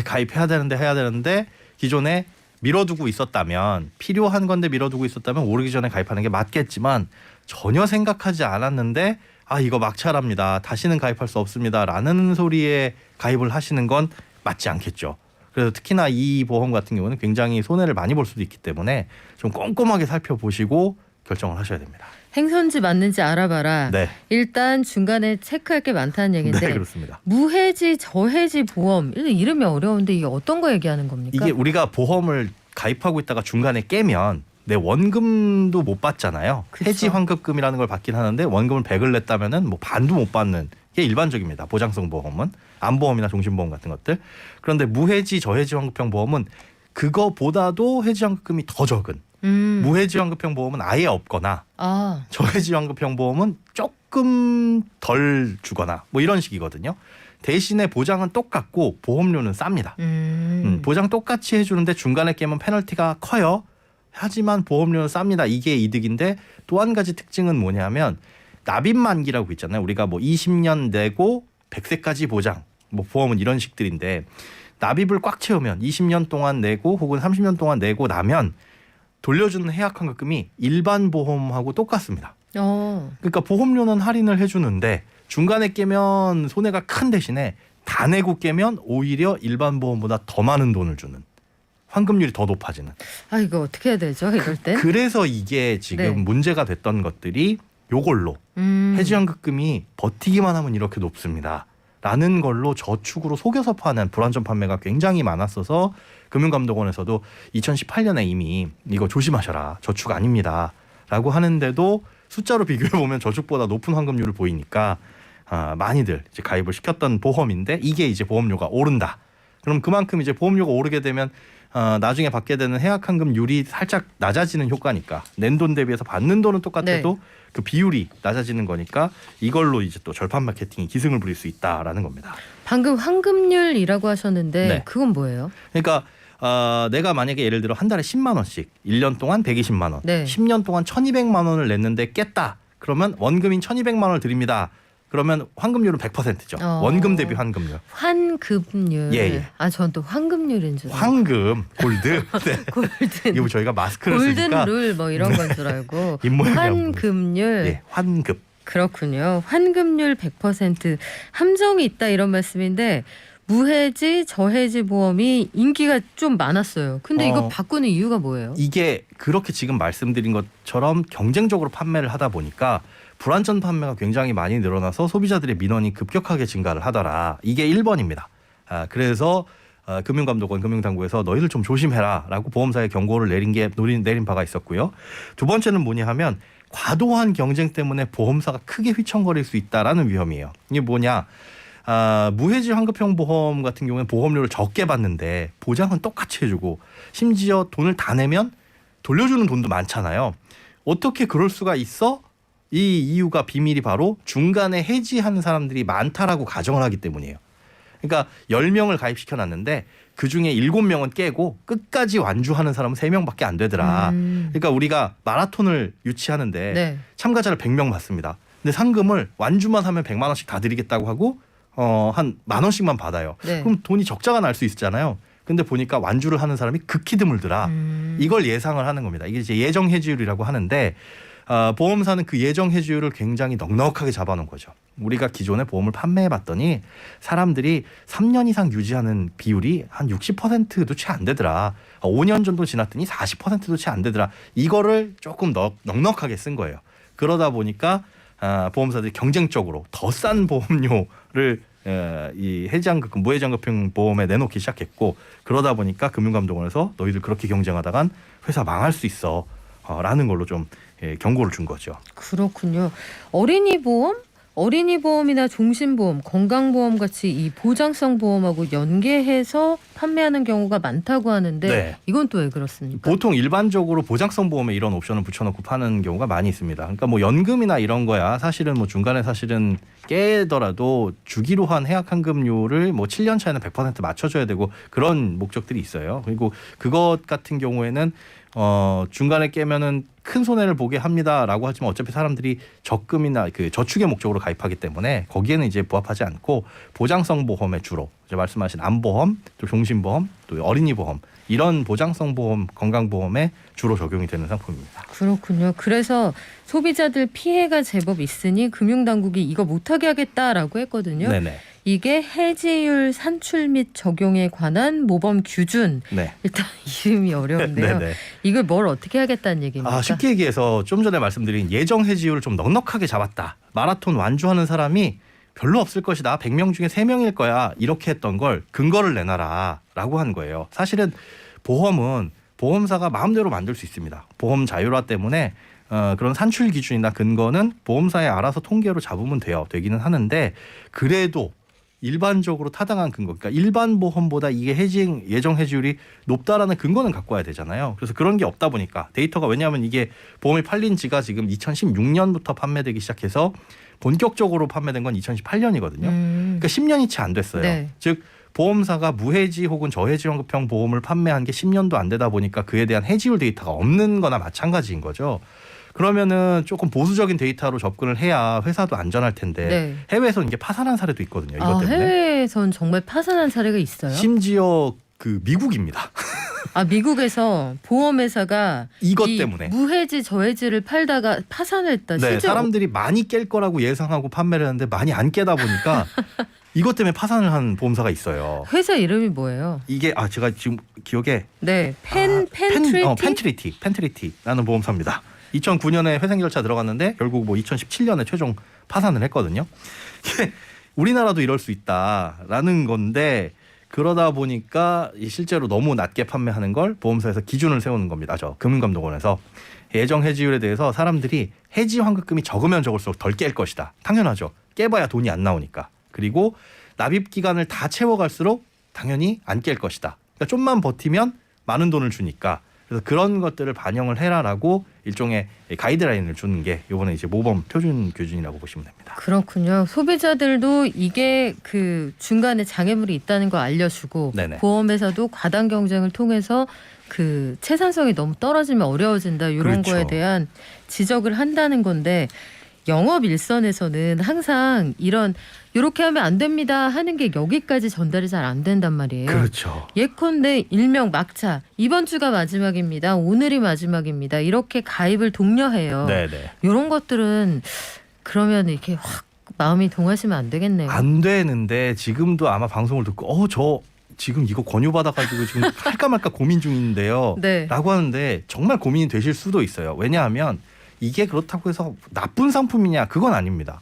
가입해야 되는데 해야 되는데 기존에 미뤄두고 있었다면, 필요한 건데 미뤄두고 있었다면 오르기 전에 가입하는 게 맞겠지만 전혀 생각하지 않았는데 이거 막차랍니다. 다시는 가입할 수 없습니다라는 소리에 가입을 하시는 건 맞지 않겠죠. 그래서 특히나 이 보험 같은 경우는 굉장히 손해를 많이 볼 수도 있기 때문에 좀 꼼꼼하게 살펴보시고 결정을 하셔야 됩니다. 행선지 맞는지 알아봐라. 네, 일단 중간에 체크할 게 많다는 얘기인데 네 그렇습니다. 무해지, 저해지 보험 이름이 어려운데 이게 어떤 거 얘기하는 겁니까? 이게 우리가 보험을 가입하고 있다가 중간에 깨면 내 원금도 못 받잖아요. 그쵸. 해지 환급금이라는 걸 받긴 하는데 원금을 100을 냈다면은 뭐 반도 못 받는 게 일반적입니다. 보장성 보험은 암보험이나 종신보험 같은 것들. 그런데 무해지, 저해지 환급형 보험은 그거보다도 해지 환급금이 더 적은, 무해지 환급형 보험은 아예 없거나 저해지 환급형 보험은 조금 덜 주거나 뭐 이런 식이거든요. 대신에 보장은 똑같고 보험료는 쌉니다. 보장 똑같이 해주는데 중간에 깨면 페널티가 커요. 하지만 보험료는 쌉니다. 이게 이득인데 또 한 가지 특징은 뭐냐면 납입 만기라고 있잖아요. 우리가 뭐 20년 내고 100세까지 보장, 뭐 보험은 이런 식들인데 납입을 꽉 채우면 20년 동안 내고 혹은 30년 동안 내고 나면 돌려주는 해약 환급금이 일반 보험하고 똑같습니다. 그러니까 보험료는 할인을 해주는데 중간에 깨면 손해가 큰 대신에 다 내고 깨면 오히려 일반 보험보다 더 많은 돈을 주는, 환급률이 더 높아지는. 이거 어떻게 해야 되죠? 이럴 땐? 그래서 이게 지금 네. 문제가 됐던 것들이 요걸로 해지 환급금이 버티기만 하면 이렇게 높습니다. 라는 걸로 저축으로 속여서 파는 불안전 판매가 굉장히 많았어서 금융감독원에서도 2018년에 이미 이거 조심하셔라. 저축 아닙니다. 라고 하는데도 숫자로 비교해 보면 저축보다 높은 환급률을 보이니까 많이들 이제 가입을 시켰던 보험인데 이게 이제 보험료가 오른다. 그럼 그만큼 이제 보험료가 오르게 되면 나중에 받게 되는 해약 환급률이 살짝 낮아지는 효과니까, 낸 돈 대비해서 받는 돈은 똑같아도 그 비율이 낮아지는 거니까 이걸로 이제 또 절판 마케팅이 기승을 부릴 수 있다라는 겁니다. 방금 환급률이라고 하셨는데 네. 그건 뭐예요? 그러니까 내가 만약에 예를 들어 한 달에 10만 원씩 1년 동안 120만 원, 네. 10년 동안 1,200만 원을 냈는데 깼다. 그러면 원금인 1,200만 원을 드립니다. 그러면 환급률은 100%죠. 원금 대비 환급률. 환급률. 예. 전 또 환급률인 줄 알고. 황금, 골드. 네. 골든. 이거 저희가 마스크를 쓰니까 골든룰 뭐 이런 건 줄 알고. 입모양이 환급률. 예, 환급. 그렇군요. 환급률 100% 함정이 있다 이런 말씀인데 무해지, 저해지 보험이 인기가 좀 많았어요. 근데 이거 바꾸는 이유가 뭐예요? 이게 그렇게 지금 말씀드린 것처럼 경쟁적으로 판매를 하다 보니까 불안전 판매가 굉장히 많이 늘어나서 소비자들의 민원이 급격하게 증가를 하더라. 이게 1번입니다. 그래서 금융감독원, 금융당국에서 너희들 좀 조심해라라고 보험사에 경고를 내린 바가 있었고요. 두 번째는 뭐냐 하면 과도한 경쟁 때문에 보험사가 크게 휘청거릴 수 있다라는 위험이에요. 이게 뭐냐? 무해지 환급형 보험 같은 경우는 보험료를 적게 받는데 보장은 똑같이 해주고 심지어 돈을 다 내면 돌려주는 돈도 많잖아요. 어떻게 그럴 수가 있어? 이 이유가 비밀이 바로 중간에 해지하는 사람들이 많다라고 가정을 하기 때문이에요. 그러니까 10명을 가입시켜놨는데 그중에 7명은 깨고 끝까지 완주하는 사람은 3명밖에 안 되더라. 그러니까 우리가 마라톤을 유치하는데 네. 참가자를 100명 받습니다. 근데 상금을 완주만 하면 100만 원씩 다 드리겠다고 하고 한 10,000원씩만 받아요. 네. 그럼 돈이 적자가 날 수 있잖아요. 근데 보니까 완주를 하는 사람이 극히 드물더라. 이걸 예상을 하는 겁니다. 이게 이제 예정 해지율이라고 하는데 보험사는 그 예정 해지율을 굉장히 넉넉하게 잡아놓은 거죠. 우리가 기존에 보험을 판매해봤더니 사람들이 3년 이상 유지하는 비율이 한 60%도 채 안 되더라. 5년 정도 지났더니 40%도 채 안 되더라. 이거를 조금 넉넉하게 쓴 거예요. 그러다 보니까 보험사들이 경쟁적으로 더 싼 보험료를 이 해지환급금, 무해지환급형 보험에 내놓기 시작했고 그러다 보니까 금융감독원에서 너희들 그렇게 경쟁하다간 회사 망할 수 있어 라는 걸로 좀 경고를 준 거죠. 그렇군요. 어린이 보험이나 종신보험, 건강보험 같이 이 보장성 보험하고 연계해서 판매하는 경우가 많다고 하는데 네. 이건 또 왜 그렇습니까? 보통 일반적으로 보장성 보험에 이런 옵션을 붙여놓고 파는 경우가 많이 있습니다. 그러니까 뭐 연금이나 이런 거야 사실은 뭐 중간에 사실은 깨더라도 주기로 한 해약환급료를 뭐 7년 차에는 100% 맞춰줘야 되고 그런 목적들이 있어요. 그리고 그것 같은 경우에는 중간에 깨면은 큰 손해를 보게 합니다라고 하지만 어차피 사람들이 적금이나 그 저축의 목적으로 가입하기 때문에 거기에는 이제 부합하지 않고 보장성 보험에 주로 이제 말씀하신 암보험, 또 종신보험, 또 어린이 보험 이런 보장성 보험, 건강보험에 주로 적용이 되는 상품입니다. 그렇군요. 그래서 소비자들 피해가 제법 있으니 금융당국이 이거 못하게 하겠다라고 했거든요. 네네. 이게 해지율 산출 및 적용에 관한 모범 규준. 네. 일단 이름이 어려운데요. 네네. 이걸 뭘 어떻게 하겠다는 얘기입니까? 쉽게 얘기해서 좀 전에 말씀드린 예정 해지율을 좀 넉넉하게 잡았다. 마라톤 완주하는 사람이 별로 없을 것이다. 100명 중에 3명일 거야. 이렇게 했던 걸 근거를 내놔라 라고 한 거예요. 사실은 보험은 보험사가 마음대로 만들 수 있습니다. 보험 자율화 때문에 그런 산출 기준이나 근거는 보험사에 알아서 통계로 잡으면 되기는 하는데 그래도 일반적으로 타당한 근거, 그러니까 일반 보험보다 이게 예정 해지율이 높다라는 근거는 갖고 와야 되잖아요. 그래서 그런 게 없다 보니까 데이터가 왜냐하면 이게 보험이 팔린 지가 지금 2016년부터 판매되기 시작해서 본격적으로 판매된 건 2018년이거든요. 그러니까 10년이 채 안 됐어요. 네. 즉 보험사가 무해지 혹은 저해지 환급형 보험을 판매한 게 10년도 안 되다 보니까 그에 대한 해지율 데이터가 없는 거나 마찬가지인 거죠. 그러면은 조금 보수적인 데이터로 접근을 해야 회사도 안전할 텐데 네. 해외에서 이게 파산한 사례도 있거든요. 이것 때문에. 해외에선 정말 파산한 사례가 있어요? 심지어 그 미국입니다. 미국에서 보험회사가 이것 이 때문에. 무해지 저해지를 팔다가 파산했다. 네, 실제로 사람들이 많이 깰 거라고 예상하고 판매를 했는데 많이 안 깨다 보니까 이것 때문에 파산을 한 보험사가 있어요. 회사 이름이 뭐예요? 이게 제가 지금 기억에 네, 펜트리티라는 보험사입니다. 2009년에 회생 절차 들어갔는데 결국 뭐 2017년에 최종 파산을 했거든요. 이게 우리나라도 이럴 수 있다라는 건데 그러다 보니까 실제로 너무 낮게 판매하는 걸 보험사에서 기준을 세우는 겁니다. 금융감독원에서 예정 해지율에 대해서 사람들이 해지 환급금이 적으면 적을수록 덜 깰 것이다. 당연하죠. 깨봐야 돈이 안 나오니까. 그리고 납입 기간을 다 채워갈수록 당연히 안 깰 것이다. 그러니까 좀만 버티면 많은 돈을 주니까. 그래서 그런 것들을 반영을 해라라고 일종의 가이드라인을 주는 게 이번에 이제 모범 표준 규준이라고 보시면 됩니다. 그렇군요. 소비자들도 이게 그 중간에 장애물이 있다는 걸 알려주고 네네. 보험회사도 과당 경쟁을 통해서 그 채산성이 너무 떨어지면 어려워진다 이런 그렇죠. 거에 대한 지적을 한다는 건데 영업 일선에서는 항상 이렇게 하면 안 됩니다 하는 게 여기까지 전달이 잘 안 된단 말이에요. 그렇죠. 예컨대 일명 막차 이번 주가 마지막입니다. 오늘이 마지막입니다. 이렇게 가입을 독려해요. 네네. 이런 것들은 그러면 이렇게 확 마음이 동하시면 안 되겠네요. 안 되는데 지금도 아마 방송을 듣고 저 지금 이거 권유받아가지고 지금 할까 말까 고민 중인데요. 네. 라고 하는데 정말 고민이 되실 수도 있어요. 왜냐하면 이게 그렇다고 해서 나쁜 상품이냐 그건 아닙니다.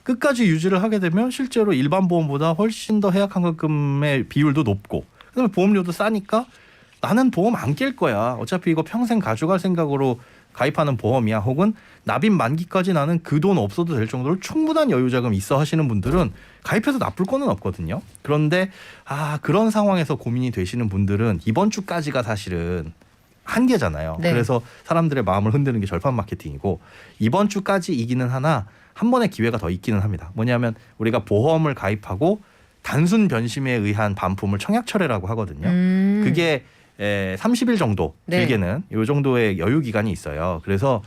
끝까지 유지를 하게 되면 실제로 일반 보험보다 훨씬 더 해약환급금의 비율도 높고 그다음에 보험료도 싸니까 나는 보험 안 깰 거야. 어차피 이거 평생 가져갈 생각으로 가입하는 보험이야 혹은 납입 만기까지 나는 그 돈 없어도 될 정도로 충분한 여유 자금이 있어 하시는 분들은 가입해서 나쁠 거는 없거든요. 그런데 그런 상황에서 고민이 되시는 분들은 이번 주까지가 사실은 한계잖아요. 네. 그래서 사람들의 마음을 흔드는 게 절판 마케팅이고 이번 주까지이기는 하나 한 번의 기회가 더 있기는 합니다. 뭐냐면 우리가 보험을 가입하고 단순 변심에 의한 반품을 청약철회라고 하거든요. 그게 30일 정도 네. 길게는 이 정도의 여유 기간이 있어요. 그래서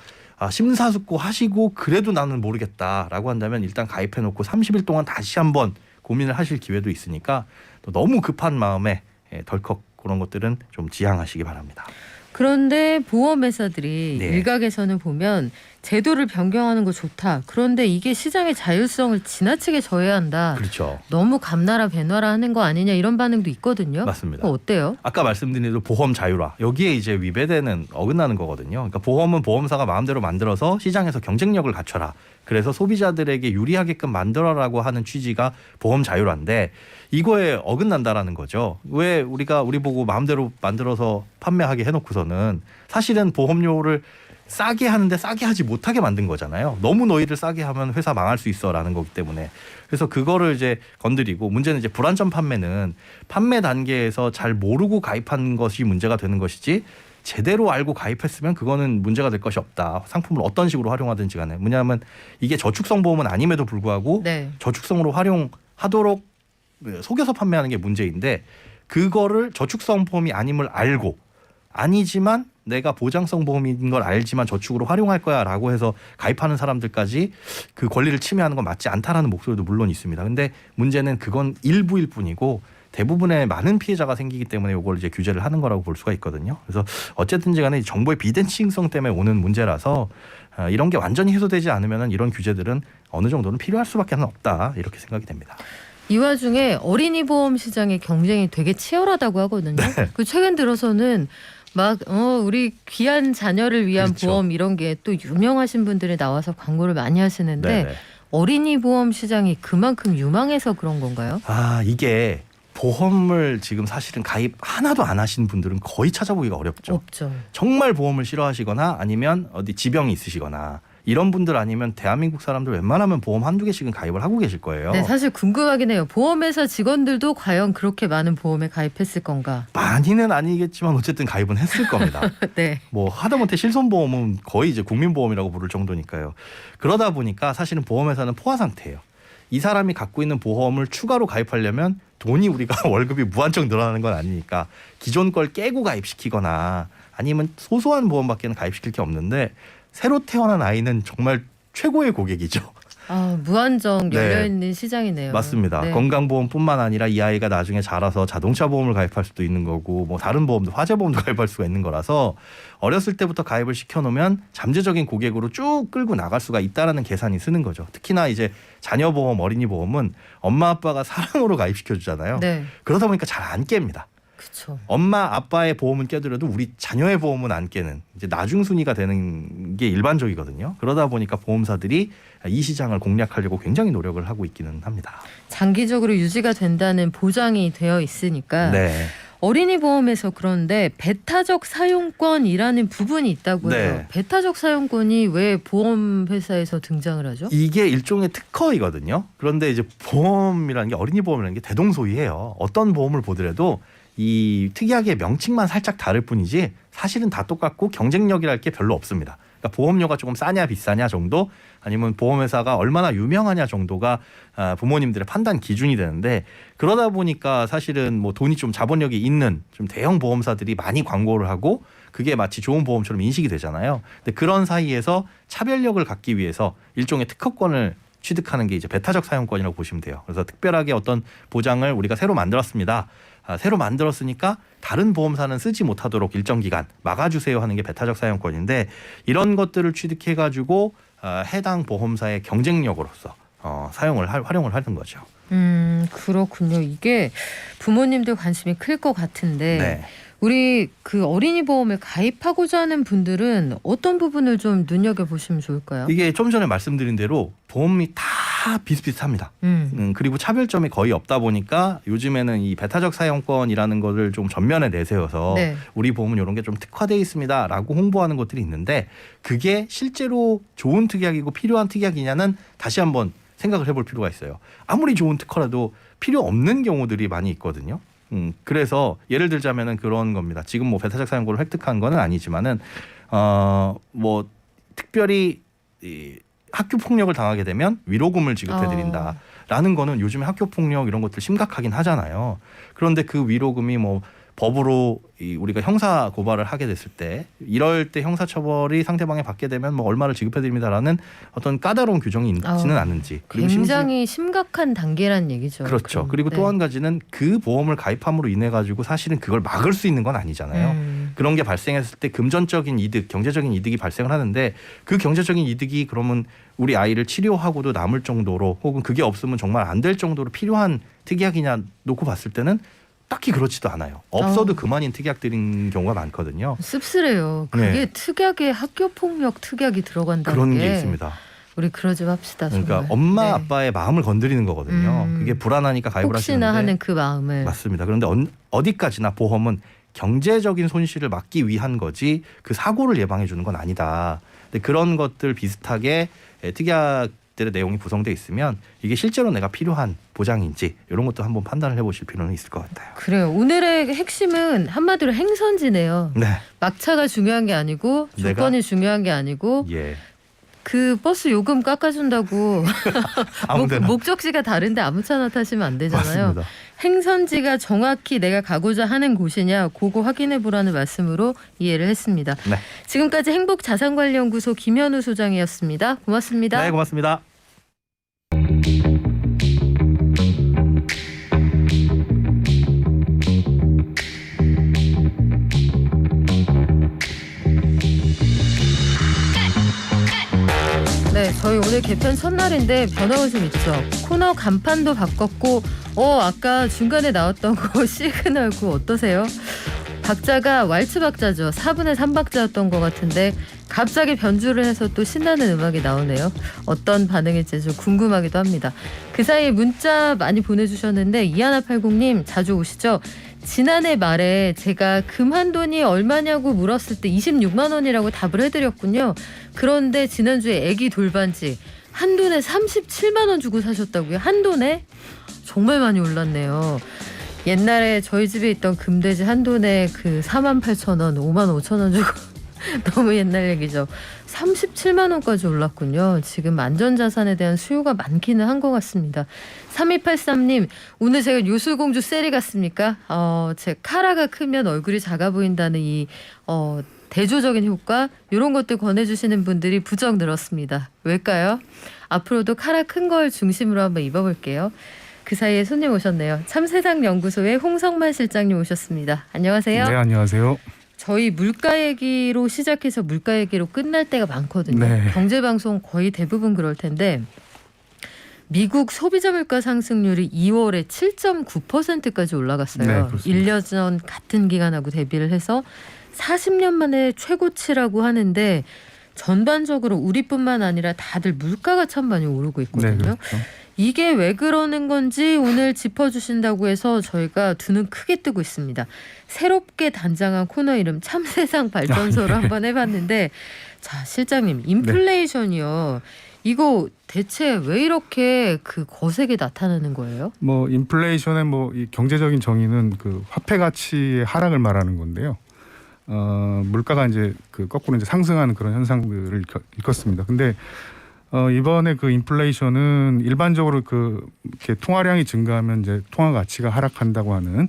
심사숙고하시고 그래도 나는 모르겠다라고 한다면 일단 가입해놓고 30일 동안 다시 한번 고민을 하실 기회도 있으니까 또 너무 급한 마음에 덜컥 그런 것들은 좀 지양하시기 바랍니다. 그런데 보험회사들이 네. 일각에서는 보면 제도를 변경하는 거 좋다. 그런데 이게 시장의 자율성을 지나치게 저해한다. 그렇죠. 너무 감나라 배나라 하는 거 아니냐 이런 반응도 있거든요. 맞습니다. 그거 어때요? 아까 말씀드린 대로 보험 자율화 여기에 이제 위배되는 어긋나는 거거든요. 그러니까 보험은 보험사가 마음대로 만들어서 시장에서 경쟁력을 갖춰라. 그래서 소비자들에게 유리하게끔 만들어라고 하는 취지가 보험 자율화인데 이거에 어긋난다라는 거죠. 왜 우리 보고 마음대로 만들어서 판매하게 해놓고서는 사실은 보험료를 싸게 하는데 싸게 하지 못하게 만든 거잖아요. 너무 너희를 싸게 하면 회사 망할 수 있어라는 거기 때문에 그래서 그거를 이제 건드리고 문제는 이제 불안전 판매는 판매 단계에서 잘 모르고 가입한 것이 문제가 되는 것이지 제대로 알고 가입했으면 그거는 문제가 될 것이 없다. 상품을 어떤 식으로 활용하든지 간에 뭐냐면 이게 저축성 보험은 아님에도 불구하고 네. 저축성으로 활용하도록 속여서 판매하는 게 문제인데 그거를 저축성 보험이 아님을 알고 아니지만 내가 보장성 보험인 걸 알지만 저축으로 활용할 거야 라고 해서 가입하는 사람들까지 그 권리를 침해하는 건 맞지 않다라는 목소리도 물론 있습니다. 근데 문제는 그건 일부일 뿐이고 대부분의 많은 피해자가 생기기 때문에 이걸 이제 규제를 하는 거라고 볼 수가 있거든요. 그래서 어쨌든지 간에 정보의 비대칭성 때문에 오는 문제라서 이런 게 완전히 해소되지 않으면 이런 규제들은 어느 정도는 필요할 수밖에 없다 이렇게 생각이 됩니다. 이 와중에 어린이 보험 시장의 경쟁이 되게 치열하다고 하거든요. 네. 그 최근 들어서는 막 우리 귀한 자녀를 위한 그렇죠. 보험 이런 게 또 유명하신 분들이 나와서 광고를 많이 하시는데 네네. 어린이 보험 시장이 그만큼 유망해서 그런 건가요? 이게 보험을 지금 사실은 가입 하나도 안 하신 분들은 거의 찾아보기가 어렵죠. 없죠. 정말 보험을 싫어하시거나 아니면 어디 지병이 있으시거나 이런 분들 아니면 대한민국 사람들 웬만하면 보험 한두 개씩은 가입을 하고 계실 거예요. 네, 사실 궁금하긴 해요. 보험회사 직원들도 과연 그렇게 많은 보험에 가입했을 건가? 많이는 아니겠지만 어쨌든 가입은 했을 겁니다. 네. 뭐 하다못해 실손보험은 거의 이제 국민보험이라고 부를 정도니까요. 그러다 보니까 사실은 보험회사는 포화 상태예요. 이 사람이 갖고 있는 보험을 추가로 가입하려면 돈이 우리가 월급이 무한정 늘어나는 건 아니니까 기존 걸 깨고 가입시키거나 아니면 소소한 보험밖에는 가입시킬 게 없는데 새로 태어난 아이는 정말 최고의 고객이죠. 무한정 네. 열려있는 시장이네요. 맞습니다. 네. 건강보험뿐만 아니라 이 아이가 나중에 자라서 자동차 보험을 가입할 수도 있는 거고 뭐 다른 보험도 화재보험도 가입할 수가 있는 거라서 어렸을 때부터 가입을 시켜놓으면 잠재적인 고객으로 쭉 끌고 나갈 수가 있다라는 계산이 쓰는 거죠. 특히나 이제 자녀보험, 어린이보험은 엄마 아빠가 사랑으로 가입시켜주잖아요. 네. 그러다 보니까 잘 안 깹니다. 그렇죠. 엄마 아빠의 보험은 깨더라도 우리 자녀의 보험은 안 깨는 이제 나중 순위가 되는 게 일반적이거든요. 그러다 보니까 보험사들이 이 시장을 공략하려고 굉장히 노력을 하고 있기는 합니다. 장기적으로 유지가 된다는 보장이 되어 있으니까 네. 어린이 보험에서 그런데 배타적 사용권이라는 부분이 있다고 해요. 네. 배타적 사용권이 왜 보험회사에서 등장을 하죠? 이게 일종의 특허이거든요. 그런데 이제 보험이라는 게 어린이 보험이라는 게 대동소이해요. 어떤 보험을 보더라도 이 특이하게 명칭만 살짝 다를 뿐이지 사실은 다 똑같고 경쟁력이랄 게 별로 없습니다. 그러니까 보험료가 조금 싸냐 비싸냐 정도 아니면 보험회사가 얼마나 유명하냐 정도가 부모님들의 판단 기준이 되는데 그러다 보니까 사실은 뭐 돈이 좀 자본력이 있는 좀 대형 보험사들이 많이 광고를 하고 그게 마치 좋은 보험처럼 인식이 되잖아요. 근데 그런 사이에서 차별력을 갖기 위해서 일종의 특허권을 취득하는 게 이제 배타적 사용권이라고 보시면 돼요. 그래서 특별하게 어떤 보장을 우리가 새로 만들었습니다. 새로 만들었으니까 다른 보험사는 쓰지 못하도록 일정 기간 막아주세요 하는 게 배타적 사용권인데 이런 것들을 취득해가지고 해당 보험사의 경쟁력으로서 활용을 하는 거죠. 그렇군요. 이게 부모님들 관심이 클 것 같은데 네. 우리 그 어린이 보험에 가입하고자 하는 분들은 어떤 부분을 좀 눈여겨보시면 좋을까요? 이게 좀 전에 말씀드린 대로 보험이 다 다 비슷비슷합니다. 그리고 차별점이 거의 없다 보니까 요즘에는 이 배타적 사용권이라는 것을 좀 전면에 내세워서 네. 우리 보험은 이런 게 좀 특화되어 있습니다라고 홍보하는 것들이 있는데 그게 실제로 좋은 특약이고 필요한 특약이냐는 다시 한번 생각을 해볼 필요가 있어요. 아무리 좋은 특허라도 필요 없는 경우들이 많이 있거든요. 그래서 예를 들자면은 그런 겁니다. 지금 뭐 배타적 사용권을 획득한 거는 아니지만은 뭐 특별히 이 학교 폭력을 당하게 되면 위로금을 지급해 드린다라는 거는 요즘에 학교 폭력 이런 것들 심각하긴 하잖아요. 그런데 그 위로금이 뭐 법으로 우리가 형사 고발을 하게 됐을 때 이럴 때 형사처벌이 상대방에 받게 되면 뭐 얼마를 지급해 드립니다라는 어떤 까다로운 규정이 있지는 않는지. 그리고 굉장히 심각한 단계란 얘기죠. 그렇죠. 그리고 또 한 가지는 그 보험을 가입함으로 인해 가지고 사실은 그걸 막을 수 있는 건 아니잖아요. 그런 게 발생했을 때 금전적인 이득, 경제적인 이득이 발생을 하는데 그 경제적인 이득이 그러면 우리 아이를 치료하고도 남을 정도로 혹은 그게 없으면 정말 안 될 정도로 필요한 특약이냐 놓고 봤을 때는 딱히 그렇지도 않아요. 없어도 그만인 특약들인 경우가 많거든요. 씁쓸해요. 그게 네. 특약에 학교 폭력 특약이 들어간다는 그런 게 있습니다. 우리 그러지 맙시다. 그러니까 정말. 엄마 네. 아빠의 마음을 건드리는 거거든요. 그게 불안하니까 가입을 혹시나 하시는데 하는 그 마음을. 맞습니다. 그런데 어디까지나 보험은 경제적인 손실을 막기 위한 거지 그 사고를 예방해 주는 건 아니다. 근데 그런 것들 비슷하게 특약들의 내용이 구성되어 있으면 이게 실제로 내가 필요한 보장인지 이런 것도 한번 판단을 해보실 필요는 있을 것 같아요. 그래요. 오늘의 핵심은 한마디로 행선지네요. 네, 막차가 중요한 게 아니고 조건이 중요한 게 아니고 예, 그 버스 요금 깎아준다고 아무데나 목적지가 다른데 아무차나 타시면 안 되잖아요. 맞습니다. 행선지가 정확히 내가 가고자 하는 곳이냐 그거 확인해 보라는 말씀으로 이해를 했습니다. 네. 지금까지 행복자산관리연구소 김현우 소장이었습니다. 고맙습니다. 네, 고맙습니다. 네, 저희 오늘 개편 첫날인데 변화가 좀 있죠. 코너 간판도 바꿨고 아까 중간에 나왔던 거 시그널고 어떠세요? 박자가 왈츠 박자죠. 4분의 3박자였던 것 같은데 갑자기 변주를 해서 또 신나는 음악이 나오네요. 어떤 반응일지 좀 궁금하기도 합니다. 그 사이에 문자 많이 보내주셨는데 이하나80님 자주 오시죠? 지난해 말에 제가 금 한 돈이 얼마냐고 물었을 때 26만 원이라고 답을 해드렸군요. 그런데 지난주에 애기 돌반지 한 돈에 37만 원 주고 사셨다고요? 한 돈에? 정말 많이 올랐네요. 옛날에 저희 집에 있던 금돼지 한 돈에 그 48,000원, 55,000원 주고 너무 옛날 얘기죠. 37만 원까지 올랐군요. 지금 안전자산에 대한 수요가 많기는 한 것 같습니다. 3283님, 오늘 제가 요술공주 세리 같습니까? 제 카라가 크면 얼굴이 작아 보인다는 이 대조적인 효과 이런 것들 권해주시는 분들이 부쩍 늘었습니다. 왜일까요? 앞으로도 카라 큰 걸 중심으로 한번 입어볼게요. 그 사이에 손님 오셨네요. 참세상연구소의 홍성만 실장님 오셨습니다. 안녕하세요. 네, 안녕하세요. 저희 물가 얘기로 시작해서 물가 얘기로 끝날 때가 많거든요. 네. 경제방송 거의 대부분 그럴 텐데 미국 소비자 물가 상승률이 2월에 7.9%까지 올라갔어요. 네, 그렇습니다. 1년 전 같은 기간하고 대비를 해서 40년 만에 최고치라고 하는데 전반적으로 우리뿐만 아니라 다들 물가가 참 많이 오르고 있거든요. 네, 그렇죠. 이게 왜 그러는 건지 오늘 짚어주신다고 해서 저희가 두 눈 크게 뜨고 있습니다. 새롭게 단장한 코너 이름 참세상 발전소로 한번 해봤는데 자 실장님 인플레이션이요. 이거 대체 왜 이렇게 그 거세게 나타나는 거예요? 뭐 인플레이션의 뭐 이 경제적인 정의는 그 화폐 가치의 하락을 말하는 건데요. 물가가 이제 그 거꾸로 이제 상승하는 그런 현상들을 일컫습니다. 근데 이번에 그 인플레이션은 일반적으로 그 이렇게 통화량이 증가하면 이제 통화 가치가 하락한다고 하는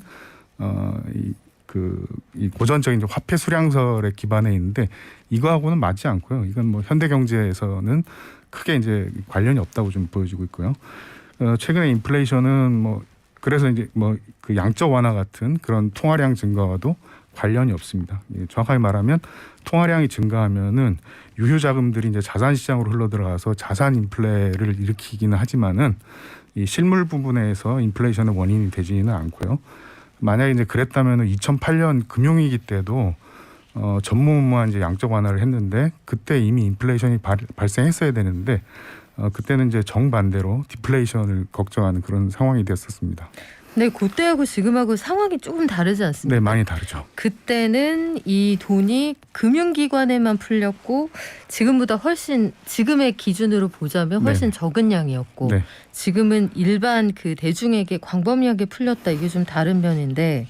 이 고전적인 화폐 수량설에 기반해 있는데 이거하고는 맞지 않고요. 이건 뭐 현대 경제에서는 크게 이제 관련이 없다고 좀 보여지고 있고요. 최근에 인플레이션은 뭐 그래서 이제 뭐 그 양적 완화 같은 그런 통화량 증가와도 관련이 없습니다. 정확하게 말하면 통화량이 증가하면은 유효 자금들이 이제 자산 시장으로 흘러 들어가서 자산 인플레를 일으키기는 하지만은 이 실물 부분에서 인플레이션의 원인이 되지는 않고요. 만약에 이제 그랬다면은 2008년 금융위기 때도 전무후무한 이제 양적 완화를 했는데 그때 이미 인플레이션이 발생했어야 되는데 그때는 이제 정반대로 디플레이션을 걱정하는 그런 상황이 됐었습니다. 네, 그때하고 지금하고 상황이 조금 다르지 않습니까? 네, 많이 다르죠. 그때는 이 돈이 금융기관에만 풀렸고 지금보다 훨씬 지금의 기준으로 보자면 훨씬 적은 양이었고 네. 지금은 일반 그 대중에게 광범위하게 풀렸다. 이게 좀 다른 면인데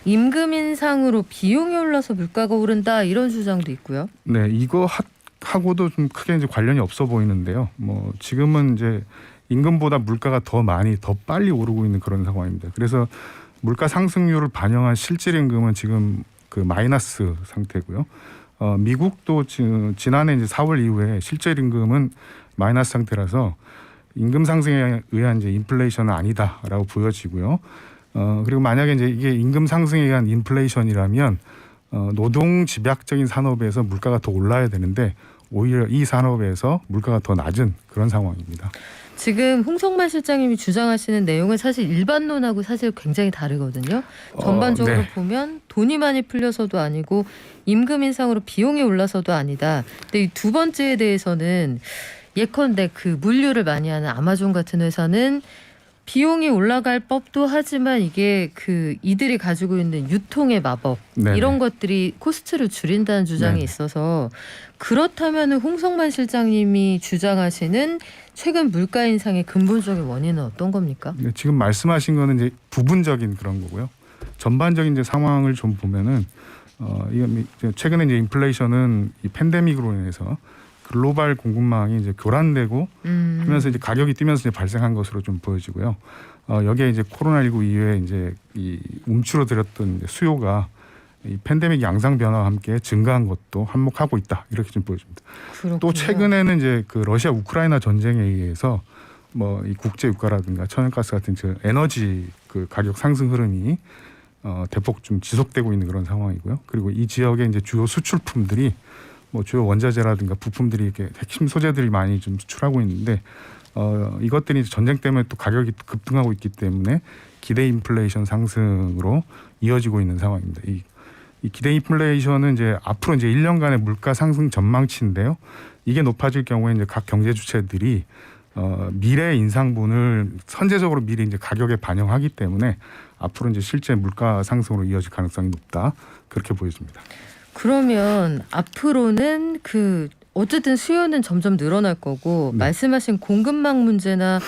임금 인상으로 비용이 올라서 물가가 오른다 이런 주장도 있고요. 네, 이거 하고도 좀 크게 이제 관련이 없어 보이는데요. 뭐 지금은 이제 임금보다 물가가 더 빨리 오르고 있는 그런 상황입니다. 그래서 물가 상승률을 반영한 실질 임금은 지금 그 마이너스 상태고요. 미국도 지난해 이제 4월 이후에 실질 임금은 마이너스 상태라서 임금 상승에 의한 이제 인플레이션은 아니다라고 보여지고요. 그리고 만약에 이제 이게 임금 상승에 의한 인플레이션이라면 노동 집약적인 산업에서 물가가 더 올라야 되는데 오히려 이 산업에서 물가가 더 낮은 그런 상황입니다. 지금 홍성만 실장님이 주장하시는 내용은 사실 일반론하고 사실 굉장히 다르거든요. 전반적으로 네. 보면 돈이 많이 풀려서도 아니고 임금 인상으로 비용이 올라서도 아니다. 근데 이 두 번째에 대해서는 예컨대 그 물류를 많이 하는 아마존 같은 회사는 비용이 올라갈 법도 하지만 이게 그 이들이 가지고 있는 유통의 마법 네네. 이런 것들이 코스트를 줄인다는 주장이 네네. 있어서 그렇다면 홍성만 실장님이 주장하시는 최근 물가 인상의 근본적인 원인은 어떤 겁니까? 네, 지금 말씀하신 거는 이제 부분적인 그런 거고요. 전반적인 이제 상황을 좀 보면은 최근에 이제 인플레이션은 이 팬데믹으로 인해서 글로벌 공급망이 이제 교란되고 하면서 이제 가격이 뛰면서 이제 발생한 것으로 좀 보여지고요. 여기에 이제 코로나19 이후에 이제 이 움츠러들었던 이제 수요가 이 팬데믹 양상 변화와 함께 증가한 것도 한몫하고 있다 이렇게 좀 보여집니다. 그렇군요. 또 최근에는 이제 그 러시아 우크라이나 전쟁에 의해서 뭐 이 국제 유가라든가 천연가스 같은 저 에너지 그 가격 상승 흐름이 대폭 좀 지속되고 있는 그런 상황이고요. 그리고 이 지역의 이제 주요 수출품들이 뭐 주요 원자재라든가 부품들이 이렇게 핵심 소재들이 많이 좀 수출하고 있는데 이것들이 이제 전쟁 때문에 또 가격이 급등하고 있기 때문에 기대 인플레이션 상승으로 이어지고 있는 상황입니다. 이 기대 인플레이션은 이제 앞으로 이제 1년간의 물가 상승 전망치인데요. 이게 높아질 경우에 이제 각 경제 주체들이 미래 인상분을 선제적으로 미리 이제 가격에 반영하기 때문에 앞으로 이제 실제 물가 상승으로 이어질 가능성이 높다 그렇게 보여집니다. 그러면 앞으로는 그 어쨌든 수요는 점점 늘어날 거고 네. 말씀하신 공급망 문제나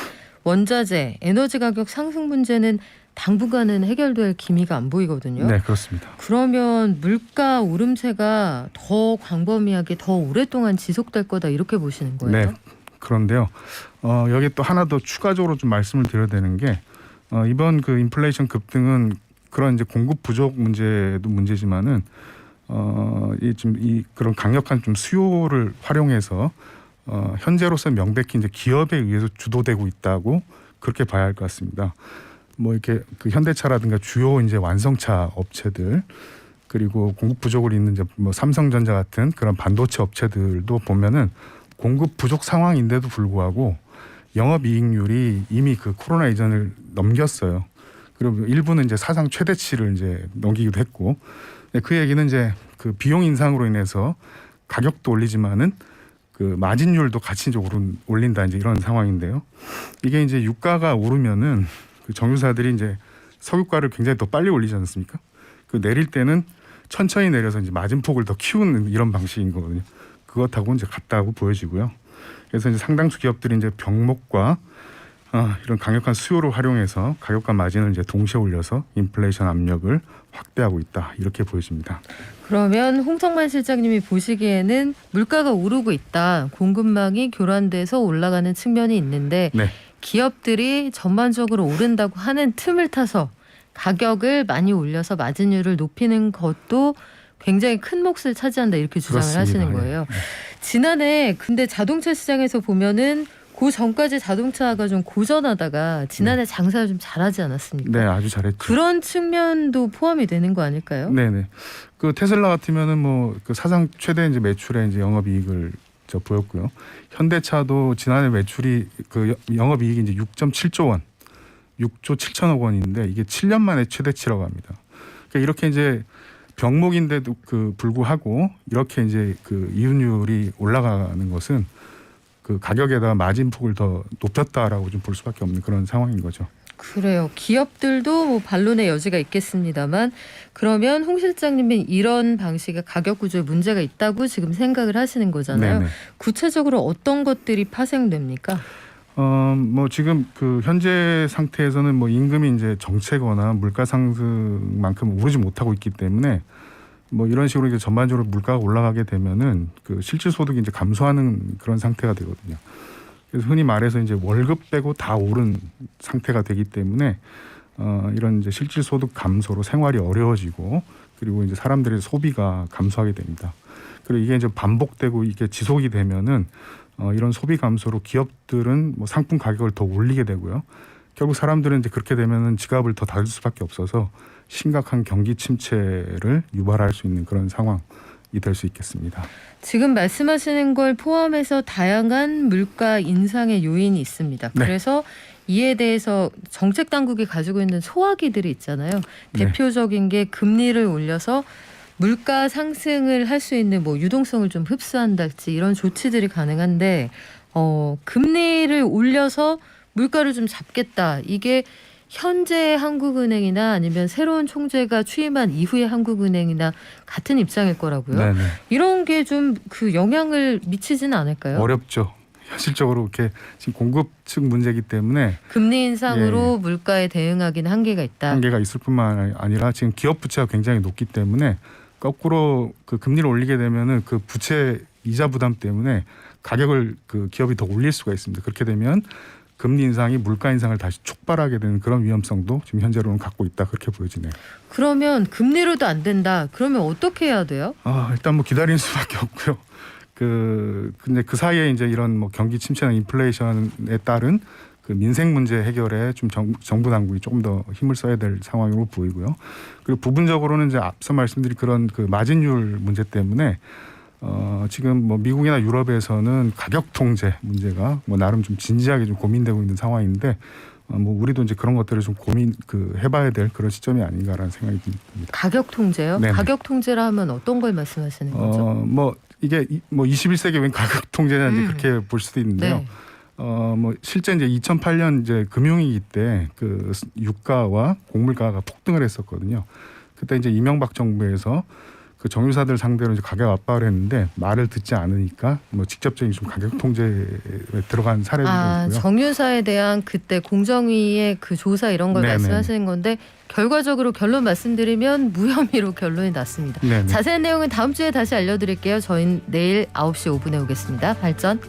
원자재, 에너지 가격 상승 문제는 당분간은 해결될 기미가 안 보이거든요. 네, 그렇습니다. 그러면 물가 오름세가 더 광범위하게 더 오랫동안 지속될 거다 이렇게 보시는 거예요? 네. 그런데요. 여기 또 하나 더 추가적으로 좀 말씀을 드려야 되는 게 이번 그 인플레이션 급등은 그런 이제 공급 부족 문제도 문제지만은 이 그런 강력한 좀 수요를 활용해서 현재로서 명백히 이제 기업에 의해서 주도되고 있다고 그렇게 봐야 할 것 같습니다. 뭐 이렇게 그 현대차라든가 주요 이제 완성차 업체들 그리고 공급 부족을 있는 이제 뭐 삼성전자 같은 그런 반도체 업체들도 보면은 공급 부족 상황인데도 불구하고 영업이익률이 이미 그 코로나 이전을 넘겼어요. 그리고 일부는 이제 사상 최대치를 이제 넘기기도 했고, 그 얘기는 이제 그 비용 인상으로 인해서 가격도 올리지만은 그 마진율도 같이 이제 올린다 이제 이런 상황인데요. 이게 이제 유가가 오르면은 그 정유사들이 이제 석유가를 굉장히 더 빨리 올리지 않습니까? 그 내릴 때는 천천히 내려서 이제 마진폭을 더 키우는 이런 방식인 거거든요. 그것하고 이제 같다고 보여지고요. 그래서 이제 상당수 기업들이 이제 병목과 이런 강력한 수요를 활용해서 가격과 마진을 이제 동시에 올려서 인플레이션 압력을 확대하고 있다 이렇게 보여집니다. 그러면 홍성만 실장님이 보시기에는 물가가 오르고 있다. 공급망이 교란돼서 올라가는 측면이 있는데 네. 기업들이 전반적으로 오른다고 하는 틈을 타서 가격을 많이 올려서 마진율을 높이는 것도 굉장히 큰 몫을 차지한다 이렇게 주장을 그렇습니다. 하시는 거예요. 지난해 근데 자동차 시장에서 보면은 그 전까지 자동차가 좀 고전하다가 지난해 장사를 좀 잘하지 않았습니까? 네, 아주 잘했죠. 그런 측면도 포함이 되는 거 아닐까요? 네네. 그 테슬라 같으면은 뭐 그 사상 최대 이제 매출에 이제 영업이익을 보였고요. 현대차도 지난해 매출이 그 영업이익이 이제 6.7조 원, 6조 7천억 원인데 이게 7년 만에 최대치라고 합니다. 그러니까 이렇게 이제 병목인데도 불구하고 이렇게 이제 그 이윤율이 올라가는 것은 그 가격에다가 마진폭을 더 높였다라고 좀 볼 수밖에 없는 그런 상황인 거죠. 그래요. 기업들도 뭐 반론의 여지가 있겠습니다만 그러면 홍 실장님은 이런 방식의 가격 구조에 문제가 있다고 지금 생각을 하시는 거잖아요. 네네. 구체적으로 어떤 것들이 파생됩니까? 뭐 지금 그 현재 상태에서는 뭐 임금이 이제 정체거나 물가 상승만큼 오르지 못하고 있기 때문에 뭐 이런 식으로 이제 전반적으로 물가가 올라가게 되면은 그 실질 소득이 이제 감소하는 그런 상태가 되거든요. 그래서 흔히 말해서 이제 월급 빼고 다 오른 상태가 되기 때문에 이런 이제 실질 소득 감소로 생활이 어려워지고 그리고 이제 사람들의 소비가 감소하게 됩니다. 그리고 이게 이제 반복되고 이게 지속이 되면은 이런 소비 감소로 기업들은 뭐 상품 가격을 더 올리게 되고요. 결국 사람들은 이제 그렇게 되면은 지갑을 더 닫을 수밖에 없어서 심각한 경기 침체를 유발할 수 있는 그런 상황이 될 수 있겠습니다. 지금 말씀하시는 걸 포함해서 다양한 물가 인상의 요인이 있습니다. 네. 그래서 이에 대해서 정책 당국이 가지고 있는 소화기들이 있잖아요. 네. 대표적인 게 금리를 올려서 물가 상승을 할 수 있는 뭐 유동성을 좀 흡수한달지 이런 조치들이 가능한데 금리를 올려서 물가를 좀 잡겠다. 이게 현재 한국은행이나 아니면 새로운 총재가 취임한 이후의 한국은행이나 같은 입장일 거라고요. 네네. 이런 게 좀 그 영향을 미치지는 않을까요? 어렵죠. 현실적으로 이렇게 지금 공급 측 문제이기 때문에 금리 인상으로 물가에 대응하기는 한계가 있다. 한계가 있을 뿐만 아니라 지금 기업 부채가 굉장히 높기 때문에 거꾸로 그 금리를 올리게 되면은 그 부채 이자 부담 때문에 가격을 그 기업이 더 올릴 수가 있습니다. 그렇게 되면 금리 인상이 물가 인상을 다시 촉발하게 되는 그런 위험성도 지금 현재로는 갖고 있다 그렇게 보여지네요. 그러면 금리로도 안 된다. 그러면 어떻게 해야 돼요? 일단 뭐 기다리는 수밖에 없고요. 근데 그 사이에 이제 이런 뭐 경기 침체나 인플레이션에 따른 그 민생 문제 해결에 좀 정부 당국이 조금 더 힘을 써야 될 상황으로 보이고요. 그리고 부분적으로는 이제 앞서 말씀드린 그런 그 마진율 문제 때문에 지금 뭐 미국이나 유럽에서는 가격 통제 문제가 뭐 나름 좀 진지하게 좀 고민되고 있는 상황인데 뭐 우리도 이제 그런 것들을 좀 해봐야 될 그런 시점이 아닌가라는 생각이 듭니다. 가격 통제요? 네네. 가격 통제라 하면 어떤 걸 말씀하시는 거죠? 뭐 이게 뭐 21세기 웬 가격 통제냐 이제 그렇게 볼 수도 있는데요. 네. 뭐 실제 이제 2008년 이제 금융위기 때 그 유가와 곡물가가 폭등을 했었거든요. 그때 이제 이명박 정부에서 그 정유사들 상대로 이제 가격 압박을 했는데 말을 듣지 않으니까 뭐 직접적인 좀 가격 통제에 들어간 사례도 있고요. 정유사에 대한 그때 공정위의 그 조사 이런 걸 네네. 말씀하시는 건데 결과적으로 결론 말씀드리면 무혐의로 결론이 났습니다. 네네. 자세한 내용은 다음 주에 다시 알려드릴게요. 저희는 내일 9시 5분에 오겠습니다. 발전.